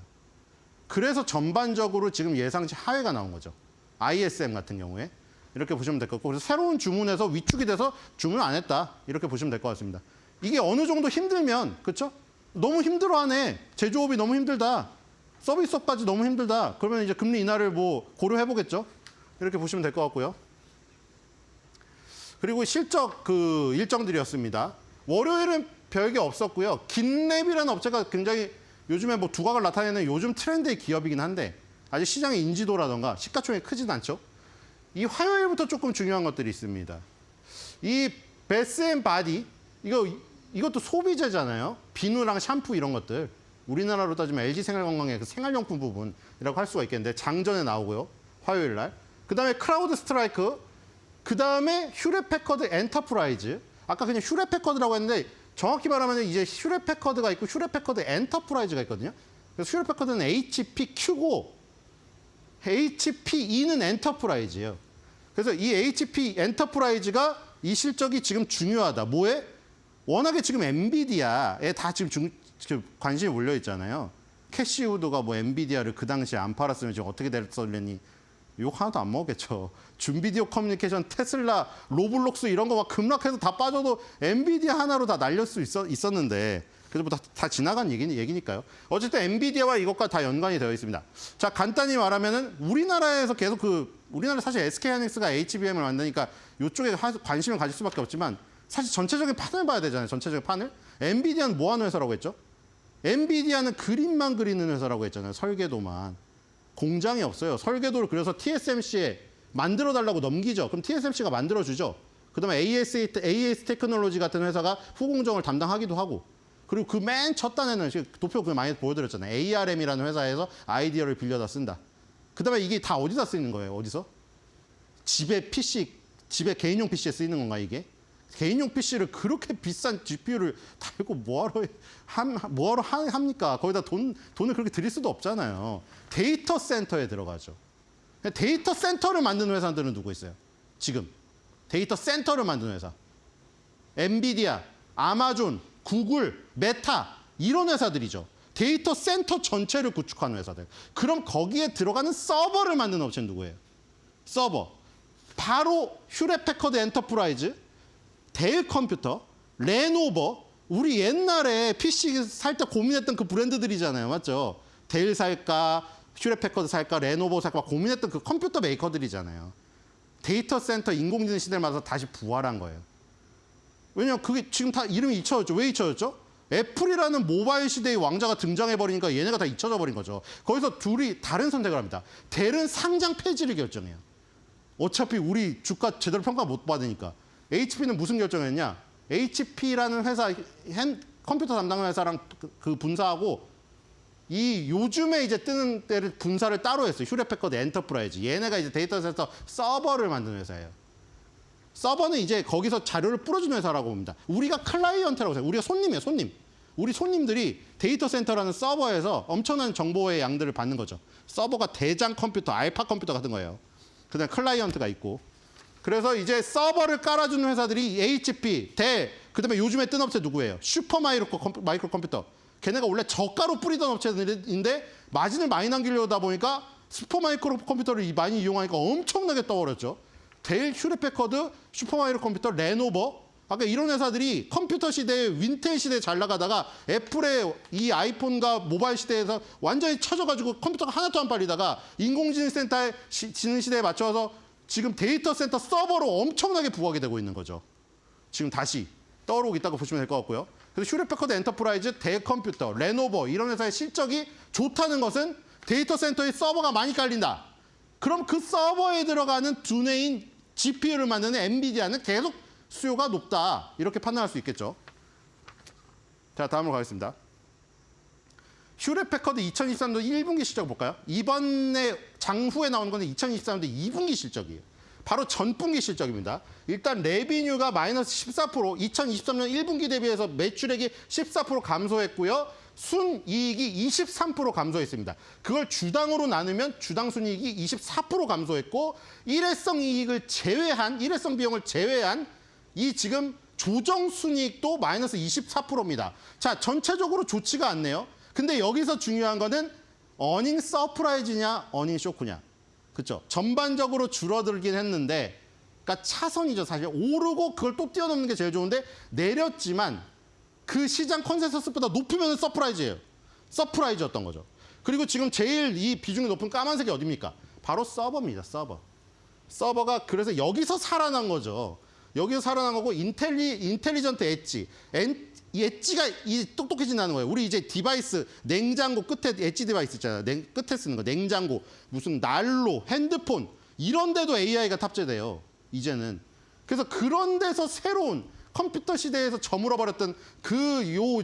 그래서 전반적으로 지금 예상치 하회가 나온 거죠. ISM 같은 경우에. 이렇게 보시면 될 것 같고 그래서 새로운 주문에서 위축이 돼서 주문을 안 했다. 이렇게 보시면 될 것 같습니다. 이게 어느 정도 힘들면 그렇죠? 너무 힘들어하네. 제조업이 너무 힘들다. 서비스업까지 너무 힘들다. 그러면 이제 금리 인하를 뭐 고려해 보겠죠. 이렇게 보시면 될 것 같고요. 그리고 실적 그 일정들이었습니다. 월요일은 별게 없었고요. 긴랩이라는 업체가 굉장히 요즘에 뭐 두각을 나타내는 요즘 트렌드의 기업이긴 한데 아직 시장의 인지도라던가 시가총액이 크진 않죠. 이 화요일부터 조금 중요한 것들이 있습니다. 이 베스앤바디 이것도 소비재잖아요. 비누랑 샴푸 이런 것들. 우리나라로 따지면 LG생활건강의 그 생활용품 부분이라고 할 수가 있겠는데 장전에 나오고요. 화요일 날. 그다음에 크라우드 스트라이크. 그다음에 휴렛패커드 엔터프라이즈. 아까 그냥 휴렛패커드라고 했는데 정확히 말하면 이제 휴렛패커드가 있고 휴렛패커드 엔터프라이즈가 있거든요. 그래서 휴렛패커드는 HPQ고 HPE는 엔터프라이즈예요. 그래서 이 HP 엔터프라이즈가 이 실적이 지금 중요하다. 뭐에? 워낙에 지금 엔비디아에 다 지금 관심이 몰려 있잖아요. 캐시우드가 뭐 엔비디아를 그 당시에 안 팔았으면 지금 어떻게 됐을려니 욕 하나도 안 먹겠죠. 준비디오 커뮤니케이션, 테슬라, 로블록스 이런 거 막 급락해서 다 빠져도 엔비디아 하나로 다 날릴 수 있었는데 그래서 뭐 다 지나간 얘기니까요. 어쨌든 엔비디아와 이것과 다 연관이 되어 있습니다. 자, 간단히 말하면은 우리나라에서 계속 우리나라 사실 SK하이닉스가 HBM을 만드니까 이쪽에 관심을 가질 수밖에 없지만 사실 전체적인 판을 봐야 되잖아요. 전체적인 판을. 엔비디아는 뭐 하는 회사라고 했죠? 엔비디아는 그림만 그리는 회사라고 했잖아요. 설계도만. 공장이 없어요. 설계도를 그려서 TSMC에 만들어달라고 넘기죠. 그럼 TSMC가 만들어주죠. 그다음에 AS 테크놀로지 같은 회사가 후공정을 담당하기도 하고 그리고 그 맨 첫 단에는 도표 많이 보여드렸잖아요. ARM이라는 회사에서 아이디어를 빌려다 쓴다. 그다음에 이게 다 어디다 쓰이는 거예요? 어디서? 집에 개인용 PC에 쓰이는 건가 이게? 개인용 PC를 그렇게 비싼 GPU를 달고 뭐하러 합니까? 거기다 돈을 그렇게 드릴 수도 없잖아요. 데이터 센터에 들어가죠. 데이터 센터를 만드는 회사들은 누구 있어요? 지금 데이터 센터를 만드는 회사. 엔비디아, 아마존, 구글, 메타 이런 회사들이죠. 데이터 센터 전체를 구축하는 회사들. 그럼 거기에 들어가는 서버를 만드는 업체는 누구예요? 서버. 바로 휴렛패커드 엔터프라이즈, 델 컴퓨터, 레노버, 우리 옛날에 PC 살 때 고민했던 그 브랜드들이잖아요. 맞죠? 델 살까, 휴렛패커드 살까, 레노버 살까 고민했던 그 컴퓨터 메이커들이잖아요. 데이터 센터 인공지능 시대를 맞아서 다시 부활한 거예요. 왜냐면 그게 지금 다 이름이 잊혀졌죠. 왜 잊혀졌죠? 애플이라는 모바일 시대의 왕자가 등장해버리니까 얘네가 다 잊혀져 버린 거죠. 거기서 둘이 다른 선택을 합니다. 델은 상장 폐지를 결정해요. 어차피 우리 주가 제대로 평가 못 받으니까. HP는 무슨 결정했냐? HP라는 회사, 컴퓨터 담당 회사랑 그 분사하고 이 요즘에 이제 뜨는 때를 분사를 따로 했어요. 휴렛패커드 엔터프라이즈. 얘네가 이제 데이터 센터 서버를 만드는 회사예요. 서버는 이제 거기서 자료를 뿌려주는 회사라고 봅니다. 우리가 클라이언트라고 해요. 우리가 손님이에요, 손님. 우리 손님들이 데이터 센터라는 서버에서 엄청난 정보의 양들을 받는 거죠. 서버가 대장 컴퓨터, 알파 컴퓨터 같은 거예요. 그다음에 클라이언트가 있고. 그래서 이제 서버를 깔아주는 회사들이 HP, 델, 그다음에 요즘에 뜬 업체 누구예요? 마이크로 컴퓨터. 걔네가 원래 저가로 뿌리던 업체들인데 마진을 많이 남기려다 보니까 슈퍼마이크로 컴퓨터를 많이 이용하니까 엄청나게 떠버렸죠. 델, 휴레패커드, 슈퍼마이크로 컴퓨터, 레노버. 아까 이런 회사들이 컴퓨터 시대에 윈텔 시대에 잘 나가다가 애플의 이 아이폰과 모바일 시대에서 완전히 쳐져가지고 컴퓨터가 하나도 안 빨리다가 인공지능 센터의 지능 시대에 맞춰서 지금 데이터 센터 서버로 엄청나게 부각이 되고 있는 거죠. 지금 다시 떠오르고 있다고 보시면 될 것 같고요. 그래서 휴레패커드 엔터프라이즈, 델컴퓨터, 레노버 이런 회사의 실적이 좋다는 것은 데이터 센터에 서버가 많이 깔린다. 그럼 그 서버에 들어가는 두뇌인 GPU를 만드는 엔비디아는 계속 수요가 높다. 이렇게 판단할 수 있겠죠. 자, 다음으로 가겠습니다. 휴레패커드 2023년 1분기 실적 볼까요? 이번에 장후에 나오는 건 2023년도 2분기 실적이에요. 바로 전분기 실적입니다. 일단 레비뉴가 마이너스 14%, 2023년 1분기 대비해서 매출액이 14% 감소했고요. 순이익이 23% 감소했습니다. 그걸 주당으로 나누면 주당 순이익이 24% 감소했고 일회성 이익을 제외한, 일회성 비용을 제외한 이 지금 조정 순이익도 마이너스 24%입니다. 자, 전체적으로 좋지가 않네요. 근데 여기서 중요한 거는 어닝 서프라이즈냐, 어닝 쇼크냐. 그렇죠? 전반적으로 줄어들긴 했는데, 그러니까 차선이죠. 사실 오르고 그걸 또 뛰어넘는 게 제일 좋은데 내렸지만 그 시장 컨센서스보다 높으면 서프라이즈예요. 서프라이즈였던 거죠. 그리고 지금 제일 이 비중이 높은 까만색이 어디입니까? 바로 서버입니다. 서버. 서버가 그래서 여기서 살아난 거죠. 여기서 살아난 거고 인텔리전트 엣지. 이 엣지가 똑똑해진다는 거예요. 우리 이제 디바이스, 냉장고 끝에 엣지 디바이스 있잖아요. 끝에 쓰는 거. 냉장고, 무슨 난로, 핸드폰 이런 데도 AI가 탑재돼요. 이제는. 그래서 그런 데서 새로운 컴퓨터 시대에서 저물어버렸던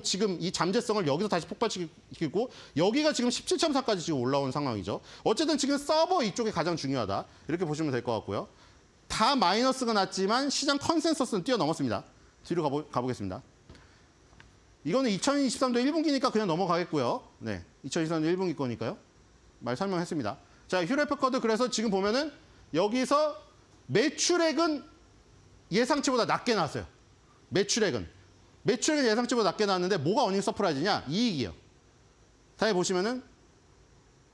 지금 이 잠재성을 여기서 다시 폭발시키고 여기가 지금 17.4까지 지금 올라온 상황이죠. 어쨌든 지금 서버 이쪽이 가장 중요하다. 이렇게 보시면 될 것 같고요. 다 마이너스가 났지만 시장 컨센서스는 뛰어넘었습니다. 뒤로 가보겠습니다. 이거는 2023년 1분기니까 그냥 넘어가겠고요. 네, 2023년 1분기 거니까요. 말 설명했습니다. 자, 휴레패커드 그래서 지금 보면은 여기서 매출액은 예상치보다 낮게 나왔어요. 매출액은 예상치보다 낮게 나왔는데 뭐가 어닝 서프라이즈냐? 이익이요. 다시 보시면은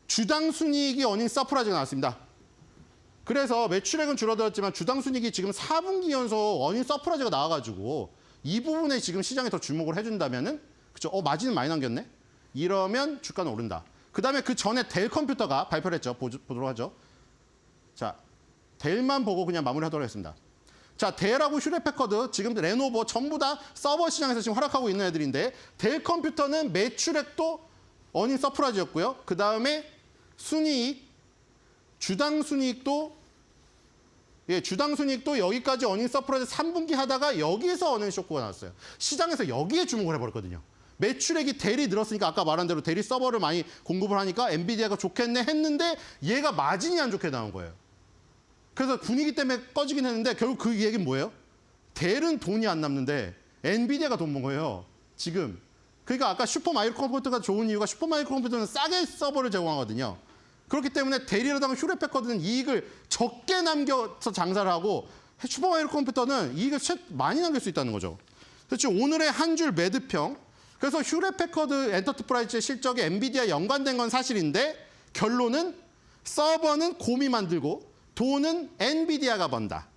주당 순이익이 어닝 서프라이즈가 나왔습니다. 그래서 매출액은 줄어들었지만 주당 순이익이 지금 4분기 연속 어닝 서프라이즈가 나와가지고 이 부분에 지금 시장에 더 주목을 해준다면은 그죠? 마진은 많이 남겼네. 이러면 주가는 오른다. 그 다음에 그 전에 델 컴퓨터가 발표를 했죠. 보도록 하죠. 자, 델만 보고 그냥 마무리하도록 하겠습니다. 자, 델하고 휴레패커드, 지금 레노버 전부 다 서버 시장에서 지금 활약하고 있는 애들인데 델 컴퓨터는 매출액도 어닝 서프라이즈였고요. 그 다음에 순이익, 주당 순이익도 여기까지 어닝 서프라이즈 3분기 하다가 여기에서 어닝 쇼크가 나왔어요. 시장에서 여기에 주목을 해버렸거든요. 매출액이 델이 늘었으니까 아까 말한 대로 델이 서버를 많이 공급을 하니까 엔비디아가 좋겠네 했는데 얘가 마진이 안 좋게 나온 거예요. 그래서 분위기 때문에 꺼지긴 했는데 결국 그 얘기는 뭐예요? 델은 돈이 안 남는데 엔비디아가 돈 번 거예요. 지금. 그러니까 아까 슈퍼마이크로 컴퓨터가 좋은 이유가 슈퍼마이크로 컴퓨터는 싸게 서버를 제공하거든요. 그렇기 때문에 델이라든가 휴레패커드는 이익을 적게 남겨서 장사를 하고 슈퍼마이크로 컴퓨터는 이익을 많이 남길 수 있다는 거죠. 그래서 지금 오늘의 한 줄 매도평. 그래서 휴레패커드 엔터프라이즈의 실적에 엔비디아 연관된 건 사실인데 결론은 서버는 곰이 만들고 돈은 엔비디아가 번다.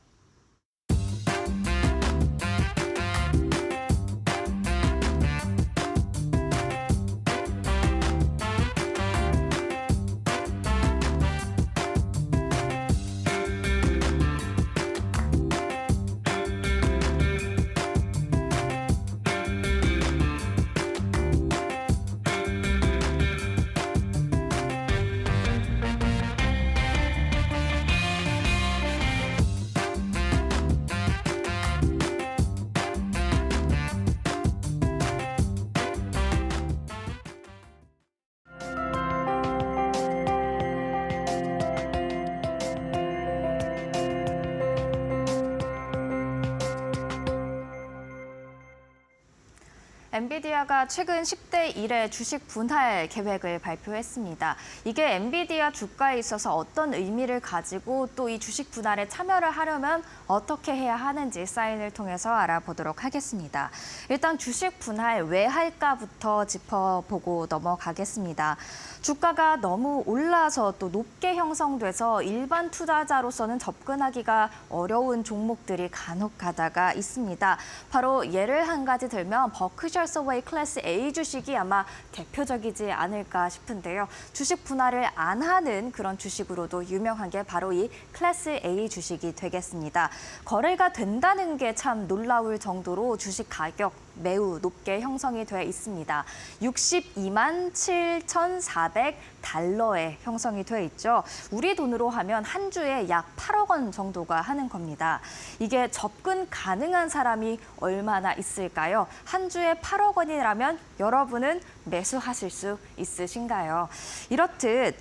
엔비디아가 최근 10대 1의 주식 분할 계획을 발표했습니다. 이게 엔비디아 주가에 있어서 어떤 의미를 가지고 또 이 주식 분할에 참여를 하려면 어떻게 해야 하는지 사인을 통해서 알아보도록 하겠습니다. 일단 주식 분할 왜 할까부터 짚어보고 넘어가겠습니다. 주가가 너무 올라서 또 높게 형성돼서 일반 투자자로서는 접근하기가 어려운 종목들이 간혹 가다가 있습니다. 바로 예를 한 가지 들면 버크셔 서웨이 클래스 A 주식이 아마 대표적이지 않을까 싶은데요. 주식 분할을 안 하는 그런 주식으로도 유명한 게 바로 이 클래스 A 주식이 되겠습니다. 거래가 된다는 게 참 놀라울 정도로 주식 가격 매우 높게 형성이 돼 있습니다. 62만 7,400달러에 형성이 돼 있죠. 우리 돈으로 하면 한 주에 약 8억 원 정도가 하는 겁니다. 이게 접근 가능한 사람이 얼마나 있을까요? 한 주에 8억 원이라면 여러분은 매수하실 수 있으신가요? 이렇듯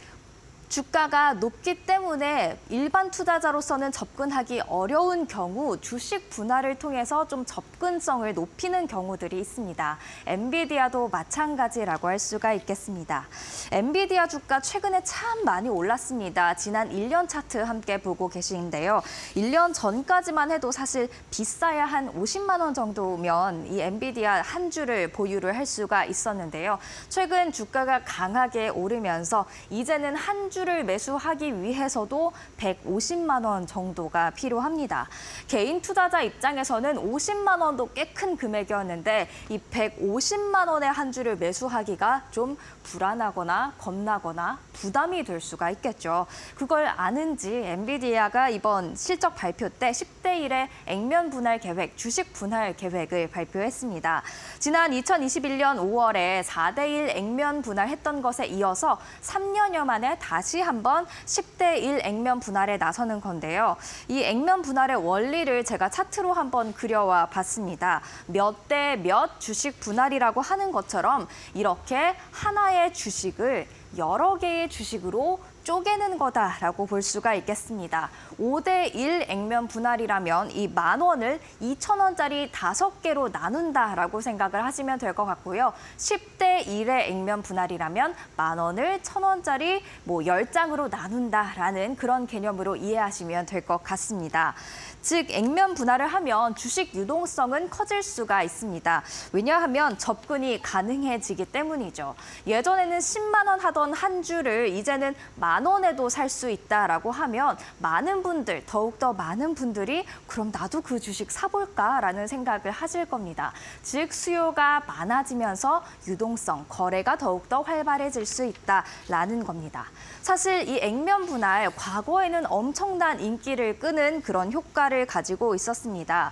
주가가 높기 때문에 일반 투자자로서는 접근하기 어려운 경우 주식 분할을 통해서 좀 접근성을 높이는 경우들이 있습니다. 엔비디아도 마찬가지라고 할 수가 있겠습니다. 엔비디아 주가 최근에 참 많이 올랐습니다. 지난 1년 차트 함께 보고 계시는데요. 1년 전까지만 해도 사실 비싸야 한 50만 원 정도면 이 엔비디아 한 주를 보유를 할 수가 있었는데요. 최근 주가가 강하게 오르면서 이제는 한 주를 매수하기 위해서도 150만 원 정도가 필요합니다. 개인 투자자 입장에서는 50만 원도 꽤 큰 금액이었는데 이 150만 원의 한 주를 매수하기가 좀 불안하거나 겁나거나 부담이 될 수가 있겠죠. 그걸 아는지 엔비디아가 이번 실적 발표 때 10대 1의 액면 분할 계획, 주식 분할 계획을 발표했습니다. 지난 2021년 5월에 4대 1 액면 분할했던 것에 이어서 3년여 만에 다시 한번 10대 1 액면 분할에 나서는 건데요. 이 액면 분할의 원리를 제가 차트로 한번 그려와 봤습니다. 몇 대 몇 주식 분할이라고 하는 것처럼 이렇게 하나의 주식을 여러 개의 주식으로 쪼개는 거다라고 볼 수가 있겠습니다. 5대 1 액면 분할이라면 이 10,000원을 2,000원짜리 5개로 나눈다라고 생각을 하시면 될 것 같고요. 10대 1의 액면 분할이라면 10,000원을 1,000원짜리 10장으로 나눈다라는 그런 개념으로 이해하시면 될 것 같습니다. 즉 액면 분할을 하면 주식 유동성은 커질 수가 있습니다. 왜냐하면 접근이 가능해지기 때문이죠. 예전에는 10만 원 하던 한 주를 이제는 10,000원에도 살 수 있다라고 하면 많은 분들, 더욱더 많은 분들이 그럼 나도 그 주식 사볼까라는 생각을 하실 겁니다. 즉 수요가 많아지면서 유동성, 거래가 더욱더 활발해질 수 있다라는 겁니다. 사실 이 액면 분할 과거에는 엄청난 인기를 끄는 그런 효과를 가지고 있었습니다.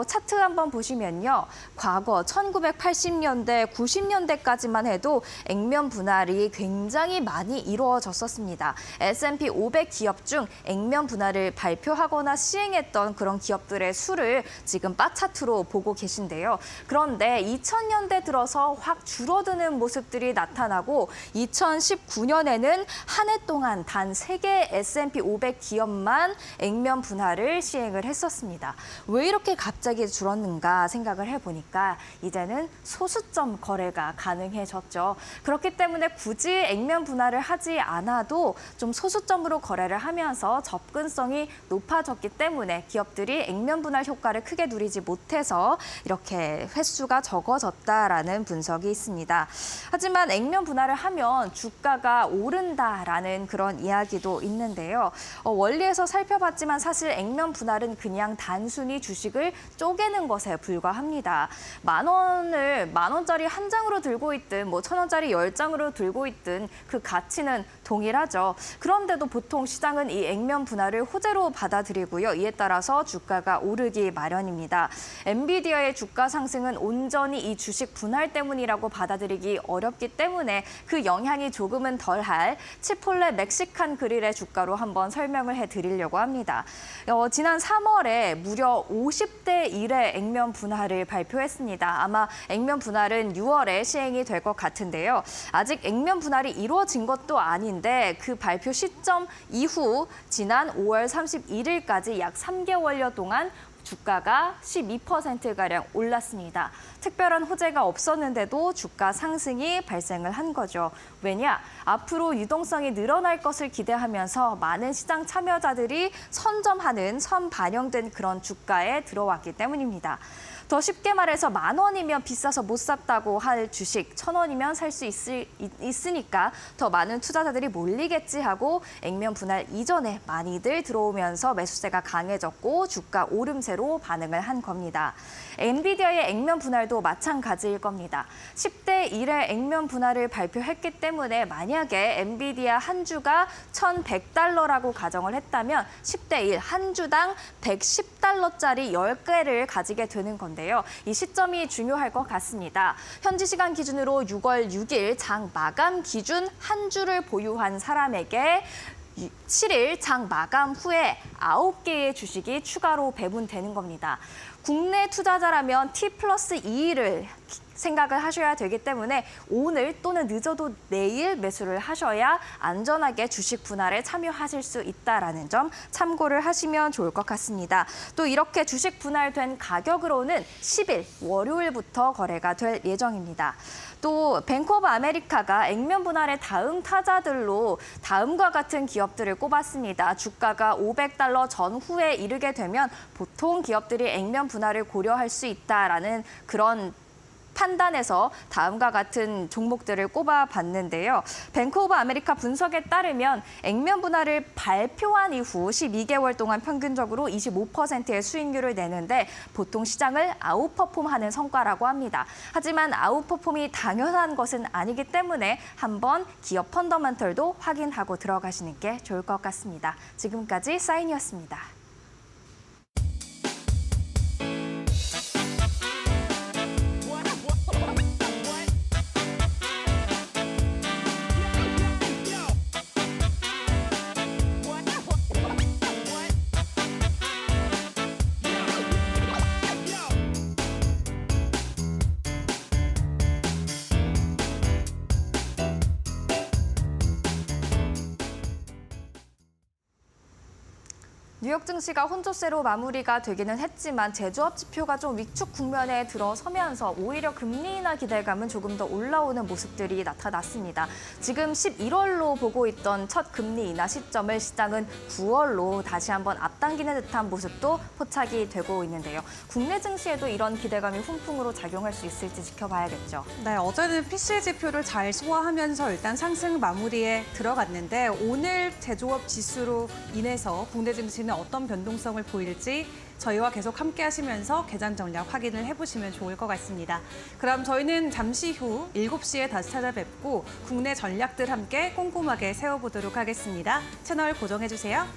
차트 한번 보시면요. 과거 1980년대, 90년대까지만 해도 액면 분할이 굉장히 많이 이루어졌었습니다. S&P 500 기업 중 액면 분할을 발표하거나 시행했던 그런 기업들의 수를 지금 바 차트로 보고 계신데요. 그런데 2000년대 들어서 확 줄어드는 모습들이 나타나고 2019년에는 한 해 동안 단 3개 S&P 500 기업만 액면 분할을 시행을 했었습니다. 왜 이렇게 갑자기 줄었는가 생각을 해보니까 이제는 소수점 거래가 가능해졌죠. 그렇기 때문에 굳이 액면 분할을 하지 않아도 좀 소수점으로 거래를 하면서 접근성이 높아졌기 때문에 기업들이 액면 분할 효과를 크게 누리지 못해서 이렇게 횟수가 적어졌다라는 분석이 있습니다. 하지만 액면 분할을 하면 주가가 오른다라는 그런 이야기도 있는데요. 원리에서 살펴봤지만 사실 액면 분할은 그냥 단순히 주식을 쪼개는 것에 불과합니다. 10,000원짜리 한 장으로 들고 있든 1,000원짜리 10장으로 들고 있든 그 가치는 동일하죠. 그런데도 보통 시장은 이 액면 분할을 호재로 받아들이고요. 이에 따라서 주가가 오르기 마련입니다. 엔비디아의 주가 상승은 온전히 이 주식 분할 때문이라고 받아들이기 어렵기 때문에 그 영향이 조금은 덜할 치폴레 멕시칸 그릴의 주가로 한번 설명을 해드리려고 합니다. 지난 3월에 무려 50대 1의 액면 분할을 발표했습니다. 아마 액면 분할은 6월에 시행이 될 것 같은데요. 아직 액면 분할이 이루어진 것도 아닌데 그 발표 시점 이후 지난 5월 31일까지 약 3개월여 동안 주가가 12%가량 올랐습니다. 특별한 호재가 없었는데도 주가 상승이 발생을 한 거죠. 왜냐? 앞으로 유동성이 늘어날 것을 기대하면서 많은 시장 참여자들이 선점하는 선반영된 그런 주가에 들어왔기 때문입니다. 더 쉽게 말해서 10,000원이면 비싸서 못 샀다고 할 주식 1,000원이면 살 수 있으니까 더 많은 투자자들이 몰리겠지 하고 액면 분할 이전에 많이들 들어오면서 매수세가 강해졌고 주가 오름세로 반응을 한 겁니다. 엔비디아의 액면 분할도 마찬가지일 겁니다. 10대 1의 액면 분할을 발표했기 때문에 만약에 엔비디아 한 주가 $1,100라고 가정을 했다면 10대 1 한 주당 $110짜리 10개를 가지게 되는 건데요. 이 시점이 중요할 것 같습니다. 현지 시간 기준으로 6월 6일 장 마감 기준 한 주를 보유한 사람에게 7일 장 마감 후에 9개의 주식이 추가로 배분되는 겁니다. 국내 투자자라면 T+2를 생각을 하셔야 되기 때문에 오늘 또는 늦어도 내일 매수를 하셔야 안전하게 주식 분할에 참여하실 수 있다는 점 참고를 하시면 좋을 것 같습니다. 또 이렇게 주식 분할된 가격으로는 10일 월요일부터 거래가 될 예정입니다. 또 뱅크 오브 아메리카가 액면 분할의 다음 타자들로 다음과 같은 기업들을 꼽았습니다. 주가가 $500 전후에 이르게 되면 보통 기업들이 액면 분할을 고려할 수 있다라는 그런 판단에서 다음과 같은 종목들을 꼽아봤는데요. 뱅크 오브 아메리카 분석에 따르면 액면 분할을 발표한 이후 12개월 동안 평균적으로 25%의 수익률을 내는데 보통 시장을 아웃퍼폼하는 성과라고 합니다. 하지만 아웃퍼폼이 당연한 것은 아니기 때문에 한번 기업 펀더멘털도 확인하고 들어가시는 게 좋을 것 같습니다. 지금까지 사인이었습니다. 뉴욕 증시가 혼조세로 마무리가 되기는 했지만 제조업 지표가 좀 위축 국면에 들어서면서 오히려 금리 인하 기대감은 조금 더 올라오는 모습들이 나타났습니다. 지금 11월로 보고 있던 첫 금리 인하 시점을 시장은 9월로 다시 한번 앞당기는 듯한 모습도 포착이 되고 있는데요. 국내 증시에도 이런 기대감이 훈풍으로 작용할 수 있을지 지켜봐야겠죠. 네, 어제는 PCE 지표를 잘 소화하면서 일단 상승 마무리에 들어갔는데 오늘 제조업 지수로 인해서 국내 증시는 어떤 변동성을 보일지 저희와 계속 함께 하시면서 계산 전략 확인을 해보시면 좋을 것 같습니다. 그럼 저희는 잠시 후 7시에 다시 찾아뵙고 국내 전략들 함께 꼼꼼하게 세워보도록 하겠습니다. 채널 고정해주세요.